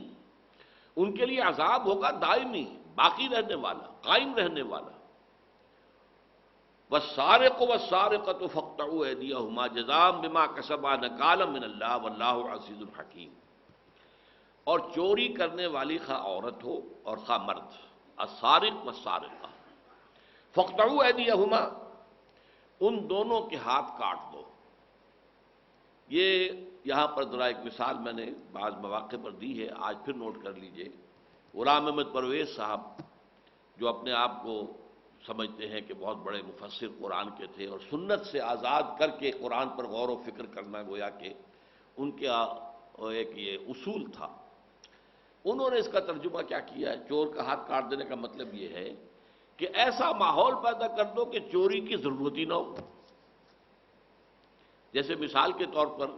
ان کے لیے عذاب ہوگا دائمی، باقی رہنے والا، قائم رہنے والا۔ وَالسَّارِقُ وَالسَّارِقَةُ فَاقْطَعُوا أَيْدِيَهُمَا جَزَاءً بِمَا كَسَبَا نَكَالًا مِّنَ اللَّهِ وَاللَّهُ عَزِيزٌ حَكِيمٌ۔ اور چوری کرنے والی خواہ عورت ہو اور خواہ مرد، السارق والسارقہ، فاقطعوا ایدیہما، ان دونوں کے ہاتھ کاٹ دو۔ یہ یہاں پر ذرا ایک مثال میں نے بعض مواقع پر دی ہے، آج پھر نوٹ کر لیجئے۔ غلام احمد پرویز صاحب جو اپنے آپ کو سمجھتے ہیں کہ بہت بڑے مفسر قرآن کے تھے اور سنت سے آزاد کر کے قرآن پر غور و فکر کرنا گویا کہ ان کا ایک یہ اصول تھا، انہوں نے اس کا ترجمہ کیا کیا ہے؟ چور کا ہاتھ کاٹ دینے کا مطلب یہ ہے کہ ایسا ماحول پیدا کر دو کہ چوری کی ضرورت ہی نہ ہو۔ جیسے مثال کے طور پر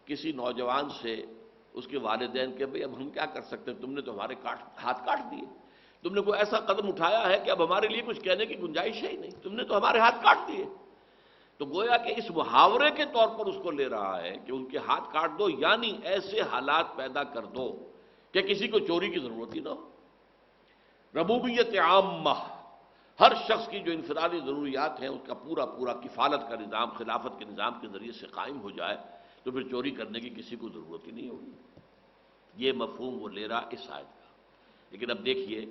کسی نوجوان سے اس کے والدین کے بھئی اب ہم کیا کر سکتے ہیں، تم نے تو ہمارے ہاتھ کاٹ دیے، تم نے کوئی ایسا قدم اٹھایا ہے کہ اب ہمارے لیے کچھ کہنے کی گنجائش ہے ہی نہیں، تم نے تو ہمارے ہاتھ کاٹ دیے۔ تو گویا کہ اس محاورے کے طور پر اس کو لے رہا ہے کہ ان کے ہاتھ کاٹ دو، یعنی ایسے حالات پیدا کر دو کہ کسی کو چوری کی ضرورت ہی نہ ہو۔ ربوبیت عامہ، ہر شخص کی جو انفرادی ضروریات ہیں اس کا پورا پورا کفالت کا نظام خلافت کے نظام کے ذریعے سے قائم ہو جائے تو پھر چوری کرنے کی کسی کو ضرورت ہی نہیں ہوگی۔ یہ مفہوم وہ لے رہا اس آیت کا۔ لیکن اب دیکھیے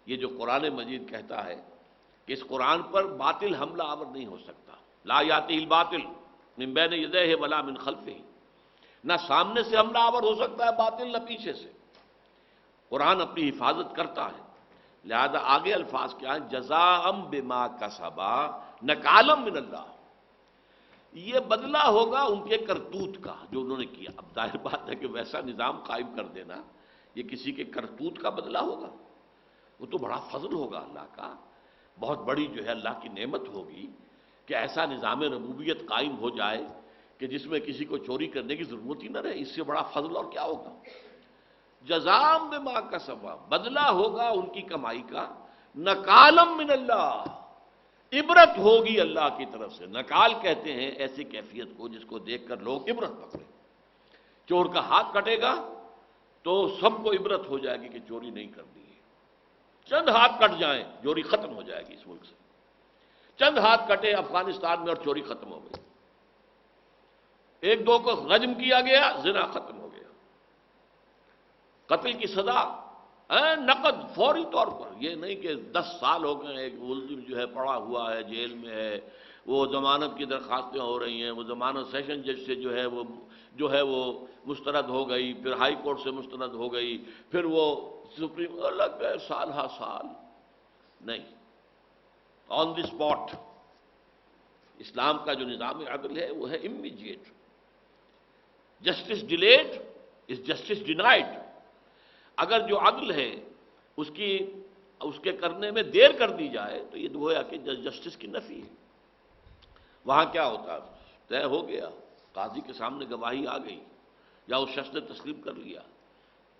یہ جو قرآن مجید کہتا ہے کہ اس قرآن پر باطل حملہ آور نہیں ہو سکتا، لا یاتی الباطل من بین یدیہ ولا من خلفہ، نہ سامنے سے حملہ آور ہو سکتا ہے باطل، نہ پیچھے سے۔ قرآن اپنی حفاظت کرتا ہے، لہذا آگے الفاظ کیا ہیں؟ جزاء بما کسبا نکالا من اللہ، یہ بدلہ ہوگا ان کے کرتوت کا جو انہوں نے کیا۔ اب ظاہر بات ہے کہ ویسا نظام قائم کر دینا یہ کسی کے کرتوت کا بدلہ ہوگا، وہ تو بڑا فضل ہوگا اللہ کا، بہت بڑی جو ہے اللہ کی نعمت ہوگی کہ ایسا نظام ربوبیت قائم ہو جائے کہ جس میں کسی کو چوری کرنے کی ضرورت ہی نہ رہے۔ اس سے بڑا فضل اور کیا ہوگا؟ جزاء بما کسبا، بدلہ ہوگا ان کی کمائی کا، نکالم من اللہ، عبرت ہوگی اللہ کی طرف سے۔ نکال کہتے ہیں ایسی کیفیت کو جس کو دیکھ کر لوگ عبرت پکڑیں۔ چور کا ہاتھ کٹے گا تو سب کو عبرت ہو جائے گی کہ چوری نہیں کرنی ہے۔ چند ہاتھ کٹ جائیں چوری ختم ہو جائے گی اس ملک سے۔ چند ہاتھ کٹے افغانستان میں اور چوری ختم ہو گئی۔ ایک دو کو رجم کیا گیا، زنا ختم ہو گیا۔ قتل کی سزا نقد فوری طور پر، یہ نہیں کہ 10 سال ہو گئے ایک ملزم جو ہے پڑا ہوا ہے جیل میں ہے، وہ ضمانت کی درخواستیں ہو رہی ہیں، وہ ضمانت سیشن جج سے جو ہے وہ مسترد ہو گئی، پھر ہائی کورٹ سے مسترد ہو گئی، پھر وہ سپریم لگ گئے سال ہا سال۔ نہیں، آن دی اسپاٹ۔ اسلام کا جو نظام عدل ہے وہ ہے immediate. Justice delayed is justice denied. اگر جو عدل ہے اس کے کرنے میں دیر کر دی جائے تو یہ گویا کہ جسٹس کی نفی ہے۔ وہاں کیا ہوتا، طے ہو گیا، قاضی کے سامنے گواہی آ گئی یا اس شخص نے تسلیم کر لیا۔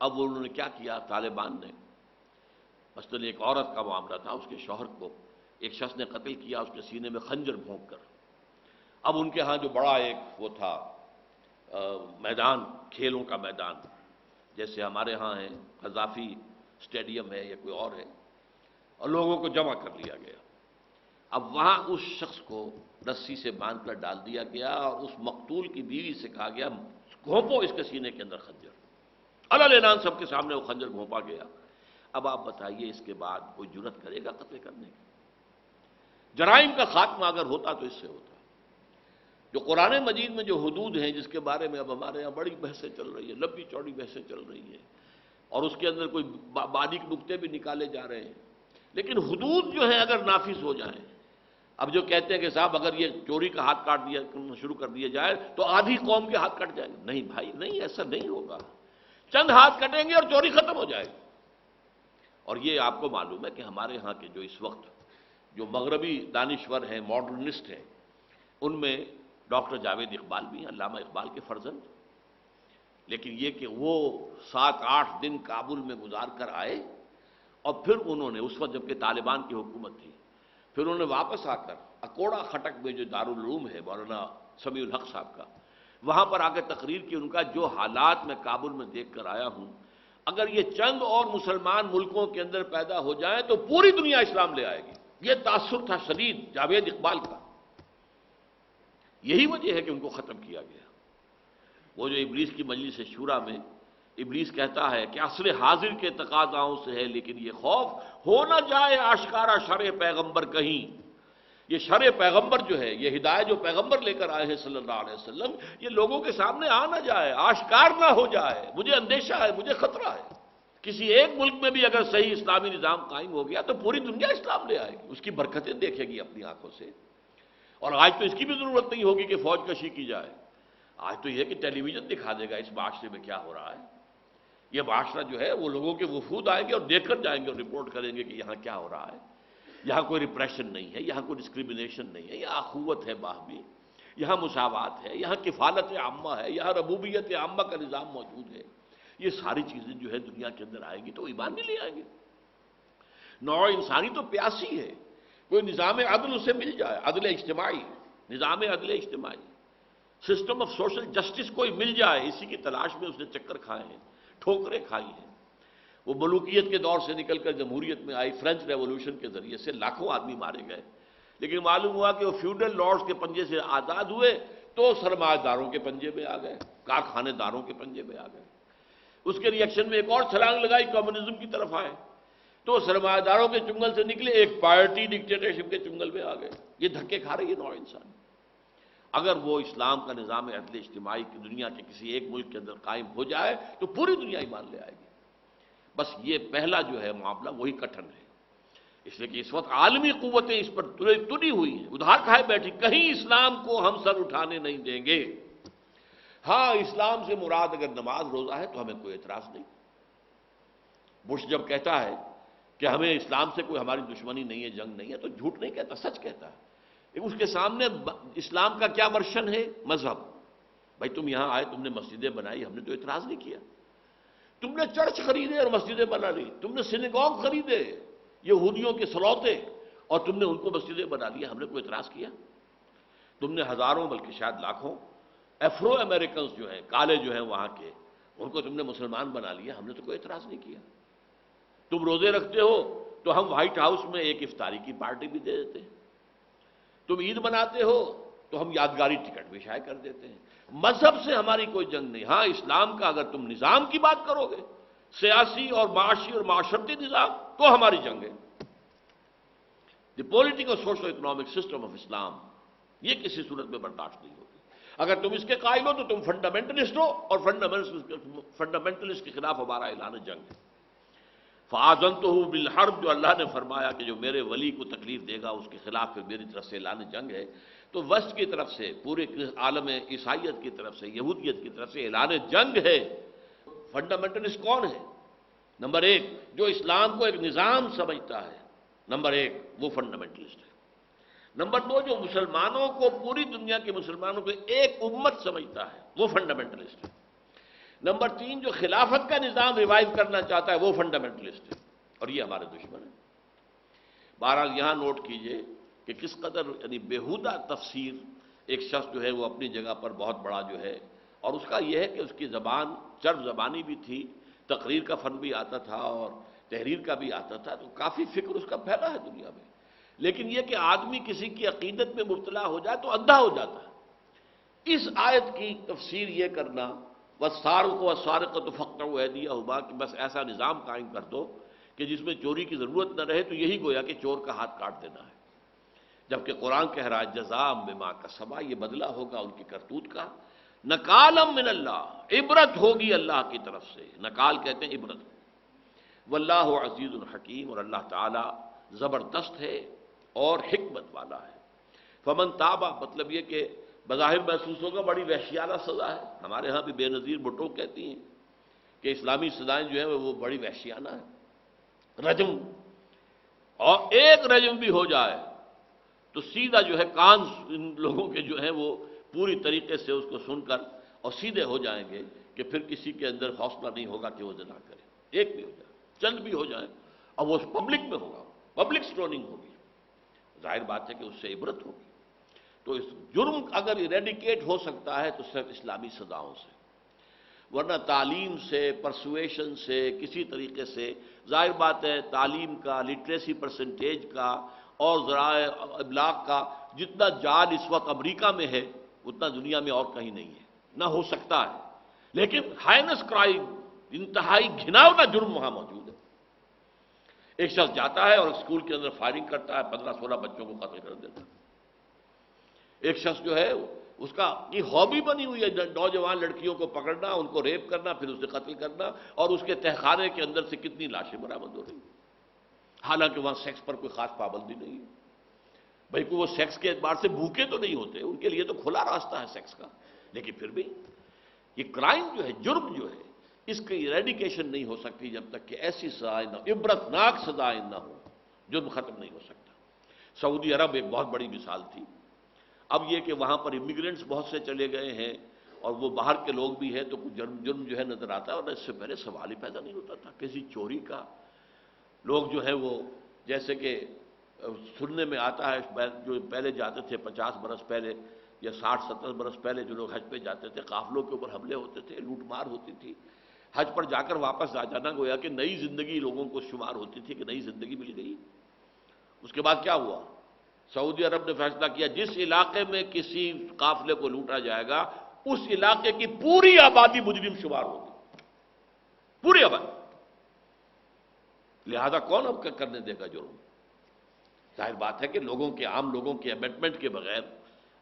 اب انہوں نے کیا کیا، طالبان نے مثلاً ایک عورت کا معاملہ تھا، اس کے شوہر کو ایک شخص نے قتل کیا اس کے سینے میں خنجر بھونک کر۔ اب ان کے ہاں جو بڑا ایک وہ تھا میدان، کھیلوں کا میدان، جیسے ہمارے ہاں ہے قذافی اسٹیڈیم ہے یا کوئی اور ہے، اور لوگوں کو جمع کر لیا گیا۔ اب وہاں اس شخص کو رسی سے باندھ کر ڈال دیا گیا اور اس مقتول کی بیوی سے کہا گیا گھونپو اس کے سینے کے اندر خنجر۔ علل اعلان سب کے سامنے وہ خنجر گھونپا گیا۔ اب آپ بتائیے اس کے بعد کوئی جرت کرے گا قتل کرنے کی؟ جرائم کا خاتمہ اگر ہوتا تو اس سے ہوتا۔ جو قرآن مجید میں جو حدود ہیں جس کے بارے میں اب ہمارے یہاں بڑی بحثیں چل رہی ہیں، لمبی چوڑی بحثیں چل رہی ہیں، اور اس کے اندر کوئی باریک نکتے بھی نکالے جا رہے ہیں، لیکن حدود جو ہیں اگر نافذ ہو جائیں، اب جو کہتے ہیں کہ صاحب اگر یہ چوری کا ہاتھ کاٹ دیا شروع کر دیا جائے تو آدھی قوم کے ہاتھ کٹ جائیں گے۔ نہیں بھائی، نہیں، ایسا نہیں ہوگا۔ چند ہاتھ کٹیں گے اور چوری ختم ہو جائے گی۔ اور یہ آپ کو معلوم ہے کہ ہمارے ہاں کے جو اس وقت جو مغربی دانشور ہیں، ماڈرنسٹ ہیں، ان میں ڈاکٹر جاوید اقبال بھی ہیں، علامہ اقبال کے فرزند۔ لیکن یہ کہ وہ 7-8 دن کابل میں گزار کر آئے اور پھر انہوں نے اس وقت جبکہ طالبان کی حکومت تھی، پھر انہوں نے واپس آ کر اکوڑا خٹک میں جو دارالعلوم ہے مولانا سمیع الحق صاحب کا، وہاں پر آ کے تقریر کی۔ ان کا جو حالات میں کابل میں دیکھ کر آیا ہوں، اگر یہ چند اور مسلمان ملکوں کے اندر پیدا ہو جائیں تو پوری دنیا اسلام لے آئے گی۔ یہ تاثر تھا شدید جاوید اقبال کا۔ یہی وجہ ہے کہ ان کو ختم کیا گیا۔ وہ جو ابلیس کی مجلس شورا میں ابلیس کہتا ہے کہ عصر حاضر کے تقاضاؤں سے ہے لیکن یہ خوف ہو نہ جائے آشکارا شرع پیغمبر کہیں۔ یہ شرع پیغمبر جو ہے، یہ ہدایت جو پیغمبر لے کر آئے ہیں صلی اللہ علیہ وسلم، یہ لوگوں کے سامنے آ نہ جائے، آشکار نہ ہو جائے۔ مجھے اندیشہ ہے، مجھے خطرہ ہے۔ کسی ایک ملک میں بھی اگر صحیح اسلامی نظام قائم ہو گیا تو پوری دنیا اسلام لے آئے گی، اس کی برکتیں دیکھے گی اپنی آنکھوں سے۔ اور آج تو اس کی بھی ضرورت نہیں ہوگی کہ فوج کشی کی جائے، آج تو یہ کہ ٹیلی ویژن دکھا دے گا اس معاشرے میں کیا ہو رہا ہے۔ یہ معاشرہ جو ہے وہ لوگوں کے وفود آئیں گے اور دیکھ کر جائیں گے اور رپورٹ کریں گے کہ یہاں کیا ہو رہا ہے۔ یہاں کوئی ریپریشن نہیں ہے، یہاں کوئی ڈسکریمنیشن نہیں ہے، یہاں اخوت ہے باہمی، یہاں مساوات ہے، یہاں کفالت عامہ ہے، یہاں ربوبیت عامہ کا نظام موجود ہے۔ یہ ساری چیزیں جو ہے دنیا کے اندر آئیں گی تو ایمان نہیں لے آئیں گے۔ نوع انسانی تو پیاسی ہے، کوئی نظام عدل اسے مل جائے، عدل اجتماعی، نظام عدل اجتماعی، سسٹم آف سوشل جسٹس کوئی مل جائے، اسی کی تلاش میں اس نے چکر کھائے ہیں، ٹھوکریں کھائی ہیں۔ وہ ملوکیت کے دور سے نکل کر جمہوریت میں آئی، فرینچ ریولوشن کے ذریعے سے لاکھوں آدمی مارے گئے، لیکن معلوم ہوا کہ وہ فیوڈل لارڈز کے پنجے سے آزاد ہوئے تو سرمایہ داروں کے پنجے میں آ گئے، کارخانے داروں کے پنجے میں آ گئے۔ اس کے ریئیکشن میں ایک اور چھلانگ لگائی، کمیونزم کی طرف آئے تو سرمایہ داروں کے چنگل سے نکلے، ایک پارٹی ڈکٹیٹرشپ کے چنگل میں آ گئے۔ یہ دھکے کھا رہی ہے نوع انسان۔ اگر وہ اسلام کا نظام عدل اجتماعی کی دنیا کے کسی ایک ملک کے اندر قائم ہو جائے تو پوری دنیا ایمان لے آئے گی۔ بس یہ پہلا جو ہے معاملہ وہی کٹھن ہے، اس لیے کہ اس وقت عالمی قوتیں اس پر تلی ہوئی ہیں، ادھار کھائے بیٹھی، کہیں اسلام کو ہم سر اٹھانے نہیں دیں گے۔ ہاں اسلام سے مراد اگر نماز روزہ ہے تو ہمیں کوئی اعتراض نہیں۔ بش جب کہتا ہے کہ ہمیں اسلام سے کوئی ہماری دشمنی نہیں ہے، جنگ نہیں ہے، تو جھوٹ نہیں کہتا، سچ کہتا ہے۔ اس کے سامنے اسلام کا کیا ورشن ہے؟ مذہب۔ بھائی تم یہاں آئے، تم نے مسجدیں بنائی، ہم نے تو اعتراض نہیں کیا۔ تم نے چرچ خریدے اور مسجدیں بنا لی، تم نے سینیگوگ خریدے یہودیوں کے سلوتے اور تم نے ان کو مسجدیں بنا لی، ہم نے کوئی اعتراض کیا؟ تم نے ہزاروں بلکہ شاید لاکھوں افرو امریکنز جو ہیں، کالے جو ہیں وہاں کے، ان کو تم نے مسلمان بنا لیا، ہم نے تو کوئی اعتراض نہیں کیا۔ تم روزے رکھتے ہو تو ہم وائٹ ہاؤس میں ایک افطاری کی پارٹی بھی دے دیتے ہیں، تم عید مناتے ہو تو ہم یادگاری ٹکٹ بھی شائع کر دیتے ہیں۔ مذہب سے ہماری کوئی جنگ نہیں۔ ہاں اسلام کا اگر تم نظام کی بات کرو گے، سیاسی اور معاشی اور معاشرتی نظام، تو ہماری جنگ ہے۔ The political social economic system of Islam, یہ کسی صورت میں برداشت نہیں ہوگی۔ اگر تم اس کے قائل ہو تو تم فنڈامنٹلسٹ ہو، اور فنڈامنٹلسٹ کے خلاف ہمارا اعلان جنگ ہے۔ فَآذَنْتُهُ بِالْحَرْبِ، جو اللہ نے فرمایا کہ جو میرے ولی کو تکلیف دے گا اس کے خلاف پھر میری طرف سے اعلان جنگ ہے، تو وسط کی طرف سے، پورے عالم عیسائیت کی طرف سے، یہودیت کی طرف سے اعلان جنگ ہے۔ فنڈامنٹلسٹ کون ہے؟ نمبر ایک جو اسلام کو ایک نظام سمجھتا ہے، نمبر ایک وہ فنڈامنٹلسٹ ہے۔ نمبر دو جو مسلمانوں کو، پوری دنیا کے مسلمانوں کو ایک امت سمجھتا ہے، وہ فنڈامنٹلسٹ ہے۔ نمبر تین جو خلافت کا نظام ریوائیو کرنا چاہتا ہے، وہ فنڈامنٹلسٹ ہے، اور یہ ہمارے دشمن ہیں۔ بہرحال یہاں نوٹ کیجئے کہ کس قدر یعنی بیہودہ تفسیر ایک شخص جو ہے وہ اپنی جگہ پر بہت بڑا جو ہے، اور اس کا یہ ہے کہ اس کی زبان چرب زبانی بھی تھی، تقریر کا فن بھی آتا تھا اور تحریر کا بھی آتا تھا، تو کافی فکر اس کا پھیلا ہے دنیا میں۔ لیکن یہ کہ آدمی کسی کی عقیدت میں مبتلا ہو جائے تو اندھا ہو جاتا ہے۔ اس آیت کی تفسیر یہ کرنا، وَالسَّارِقُ وَالسَّارِقَةُ فَاقْطَعُوا أَيْدِيَهُمَا، کہ بس ایسا نظام قائم کر دو کہ جس میں چوری کی ضرورت نہ رہے، تو یہی گویا کہ چور کا ہاتھ کاٹ دینا ہے۔ جبکہ قرآن کہہ رہا ہے جزاء بما کسبا، یہ بدلہ ہوگا ان کی کرتوت کا، نکالا من اللہ، عبرت ہوگی اللہ کی طرف سے، نکال کہتے ہیں عبرت۔ واللہ عزیز الحکیم، اور اللہ تعالی زبردست ہے اور حکمت والا ہے۔ فمن تابا، مطلب یہ کہ بظاہر محسوس ہوگا بڑی وحشیانہ سزا ہے، ہمارے ہاں بھی بے نظیر بھٹو کہتی ہیں کہ اسلامی سزائیں جو ہیں وہ بڑی وحشیانہ ہیں، رجم، اور ایک رجم بھی ہو جائے تو سیدھا جو ہے کان ان لوگوں کے جو ہیں وہ پوری طریقے سے اس کو سن کر اور سیدھے ہو جائیں گے کہ پھر کسی کے اندر حوصلہ نہیں ہوگا کہ وہ زنا کرے، ایک بھی ہو جائے، چند بھی ہو جائیں، اور وہ پبلک میں ہوگا، پبلک سٹوننگ ہوگی، ظاہر بات ہے کہ اس سے عبرت ہوگی۔ تو اس جرم اگر ایریڈیکیٹ ہو سکتا ہے تو صرف اسلامی سزاؤں سے، ورنہ تعلیم سے، پرسویشن سے، کسی طریقے سے، ظاہر بات ہے تعلیم کا، لٹریسی پرسنٹیج کا اور ذرائع ابلاغ کا جتنا جال اس وقت امریکہ میں ہے اتنا دنیا میں اور کہیں نہیں ہے، نہ ہو سکتا ہے۔ لیکن ہائنس کرائم، انتہائی گھناؤنا جرم وہاں موجود ہے۔ ایک شخص جاتا ہے اور اسکول کے اندر فائرنگ کرتا ہے، 15-16 بچوں کو قتل کر دیتا ہے۔ ایک شخص جو ہے اس کا یہ ہابی بنی ہوئی ہے نوجوان لڑکیوں کو پکڑنا، ان کو ریپ کرنا، پھر اسے قتل کرنا، اور اس کے تہخانے کے اندر سے کتنی لاشیں برآمد ہو رہی ہیں، حالانکہ وہاں سیکس پر کوئی خاص پابندی نہیں ہے۔ بھائی کو وہ سیکس کے اعتبار سے بھوکے تو نہیں ہوتے، ان کے لیے تو کھلا راستہ ہے سیکس کا، لیکن پھر بھی یہ کرائم جو ہے، جرم جو ہے، اس کی ایریڈیکیشن نہیں ہو سکتی جب تک کہ ایسی سزائیں نہ، عبرتناک سزائیں نہ ہو، جرم ختم نہیں ہو سکتا۔ سعودی عرب ایک بہت بڑی مثال تھی۔ اب یہ کہ وہاں پر امیگرینٹس بہت سے چلے گئے ہیں اور وہ باہر کے لوگ بھی ہیں، تو کچھ جرم جو ہے نظر آتا ہے، اور اس سے پہلے سوال ہی پیدا نہیں ہوتا تھا کسی چوری کا۔ لوگ جو ہے وہ جیسے کہ سننے میں آتا ہے جو پہلے جاتے تھے 50 برس پہلے یا 60 70 برس پہلے جو لوگ حج پہ جاتے تھے، قافلوں کے اوپر حملے ہوتے تھے، لوٹ مار ہوتی تھی، حج پر جا کر واپس آ جانا گویا کہ نئی زندگی لوگوں کو شمار ہوتی تھی کہ نئی زندگی مل گئی۔ اس کے بعد کیا ہوا؟ سعودی عرب نے فیصلہ کیا جس علاقے میں کسی قافلے کو لوٹا جائے گا اس علاقے کی پوری آبادی مجرم شمار ہوگی، پوری آبادی۔ لہذا کون اب کرنے دے گا جرم؟ ظاہر بات ہے کہ عام لوگوں کے امینڈمنٹ کے بغیر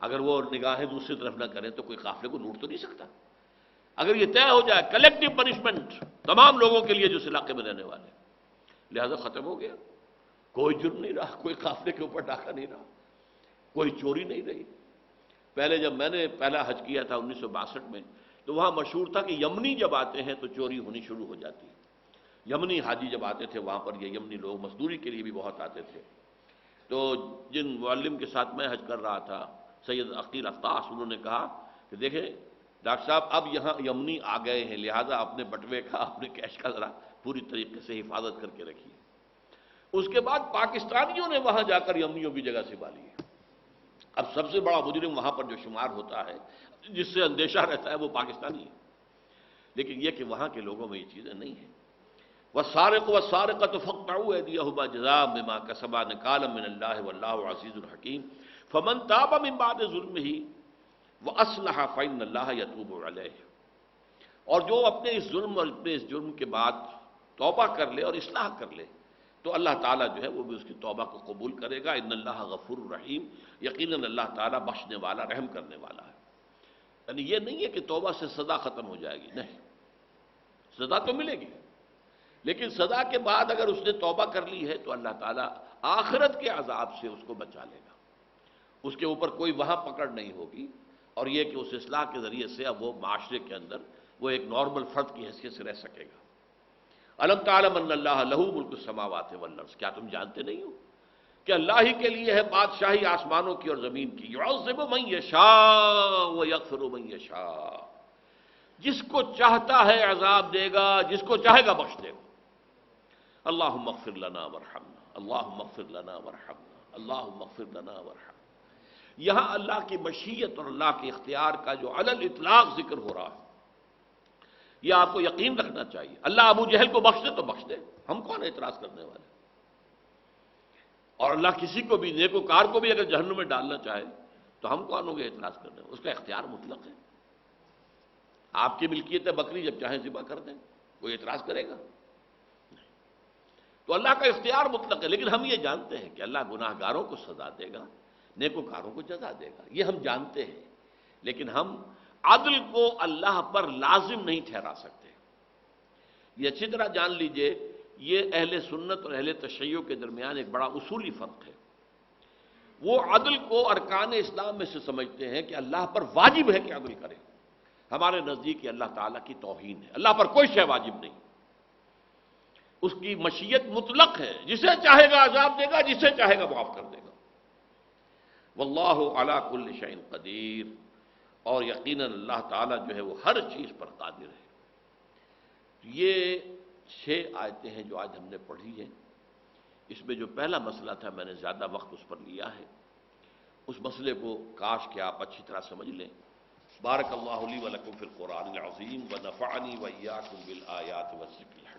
اگر وہ نگاہیں دوسری طرف نہ کریں تو کوئی قافلے کو لوٹ تو نہیں سکتا۔ اگر یہ طے ہو جائے کلیکٹو پنشمنٹ تمام لوگوں کے لیے جو اس علاقے میں رہنے والے، لہذا ختم ہو گیا، کوئی جرم نہیں رہا، کوئی قافلے کے اوپر ڈاکہ نہیں رہا، کوئی چوری نہیں رہی۔ پہلے جب میں نے پہلا حج کیا تھا 1962 میں، تو وہاں مشہور تھا کہ یمنی جب آتے ہیں تو چوری ہونی شروع ہو جاتی ہے۔ یمنی حاجی جب آتے تھے وہاں پر، یہ یمنی لوگ مزدوری کے لیے بھی بہت آتے تھے، تو جن معلم کے ساتھ میں حج کر رہا تھا سید عقیل افتاش، انہوں نے کہا کہ دیکھیں ڈاکٹر صاحب اب یہاں یمنی آ گئے ہیں، لہذا اپنے بٹوے کا اپنے کیش کا ذرا پوری طریقے سے حفاظت کر کے رکھیے۔ اس کے بعد پاکستانیوں نے وہاں جا کر یمنیوں کی جگہ سنبھالی ہے۔ اب سب سے بڑا مجرم وہاں پر جو شمار ہوتا ہے، جس سے اندیشہ رہتا ہے، وہ پاکستانی ہے۔ لیکن یہ کہ وہاں کے لوگوں میں یہ چیزیں نہیں ہیں۔ والسارق والسارقة فاقطعوا أيديهما جزاء بما كسبا نكالا من الله والله عزيز حكيم فمن تاب من بعد ظلمه وأصلح فإن الله يتوب عليه۔ اور جو اپنے اس ظلم اور اپنے اس جرم کے بعد توبہ کر لے اور اصلاح کر لے تو اللہ تعالیٰ جو ہے وہ بھی اس کی توبہ کو قبول کرے گا۔ ان اللہ غفور رحیم، یقیناً اللہ تعالیٰ بخشنے والا رحم کرنے والا ہے۔ یعنی یہ نہیں ہے کہ توبہ سے سزا ختم ہو جائے گی، نہیں، سزا تو ملے گی، لیکن سزا کے بعد اگر اس نے توبہ کر لی ہے تو اللہ تعالیٰ آخرت کے عذاب سے اس کو بچا لے گا، اس کے اوپر کوئی وہاں پکڑ نہیں ہوگی، اور یہ کہ اس اصلاح کے ذریعے سے اب وہ معاشرے کے اندر وہ ایک نارمل فرد کی حیثیت سے رہ سکے گا۔ الم تعلم ان اللہ لہ ملک السماوات والارض، کیا تم جانتے نہیں ہو کہ اللہ ہی کے لیے ہے بادشاہی آسمانوں کی اور زمین کی۔ یعذب من یشاء ویغفر من یشاء، جس کو چاہتا ہے عذاب دے گا، جس کو چاہے گا بخش دے گا۔ اللہم اغفر لنا ورحمنا، اللہم اغفر لنا ورحمنا، اللہم اغفر لنا ورحمنا۔ یہاں اللہ کی مشیت اور اللہ کے اختیار کا جو علی الاطلاق ذکر ہو رہا ہے، یہ آپ کو یقین رکھنا چاہیے۔ اللہ ابو جہل کو بخش دے تو بخش دے، ہم کون اعتراض کرنے والے؟ اور اللہ کسی کو بھی نیکوکار کو بھی اگر جہنم میں ڈالنا چاہے تو ہم کون ہوں گے اعتراض کرنے والے؟ اس کا اختیار مطلق ہے۔ آپ کی ملکیت ہے بکری، جب چاہیں ذبح کر دیں، کوئی اعتراض کرے گا؟ تو اللہ کا اختیار مطلق ہے، لیکن ہم یہ جانتے ہیں کہ اللہ گناہ گاروں کو سزا دے گا، نیکوکاروں کو جزا دے گا، یہ ہم جانتے ہیں، لیکن ہم عدل کو اللہ پر لازم نہیں ٹھہرا سکتے۔ یہ اچھی طرح جان لیجئے، یہ اہل سنت اور اہل تشیع کے درمیان ایک بڑا اصولی فرق ہے۔ وہ عدل کو ارکان اسلام میں سے سمجھتے ہیں کہ اللہ پر واجب ہے کہ عدل کرے، ہمارے نزدیک یہ اللہ تعالیٰ کی توہین ہے۔ اللہ پر کوئی شے واجب نہیں، اس کی مشیت مطلق ہے، جسے چاہے گا عذاب دے گا، جسے چاہے گا معاف کر دے گا۔ واللہ علی کل شیء قدیر، اور یقیناً اللہ تعالیٰ جو ہے وہ ہر چیز پر قادر ہے۔ یہ 6 آیتیں ہیں جو آج ہم نے پڑھی ہیں۔ اس میں جو پہلا مسئلہ تھا میں نے زیادہ وقت اس پر لیا ہے، اس مسئلے کو کاش کہ آپ اچھی طرح سمجھ لیں۔ بارک اللہ لی و لکم فی القرآن العظیم ونفعنی وإیاکم بالآیات والذکر الحکیم۔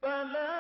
فلا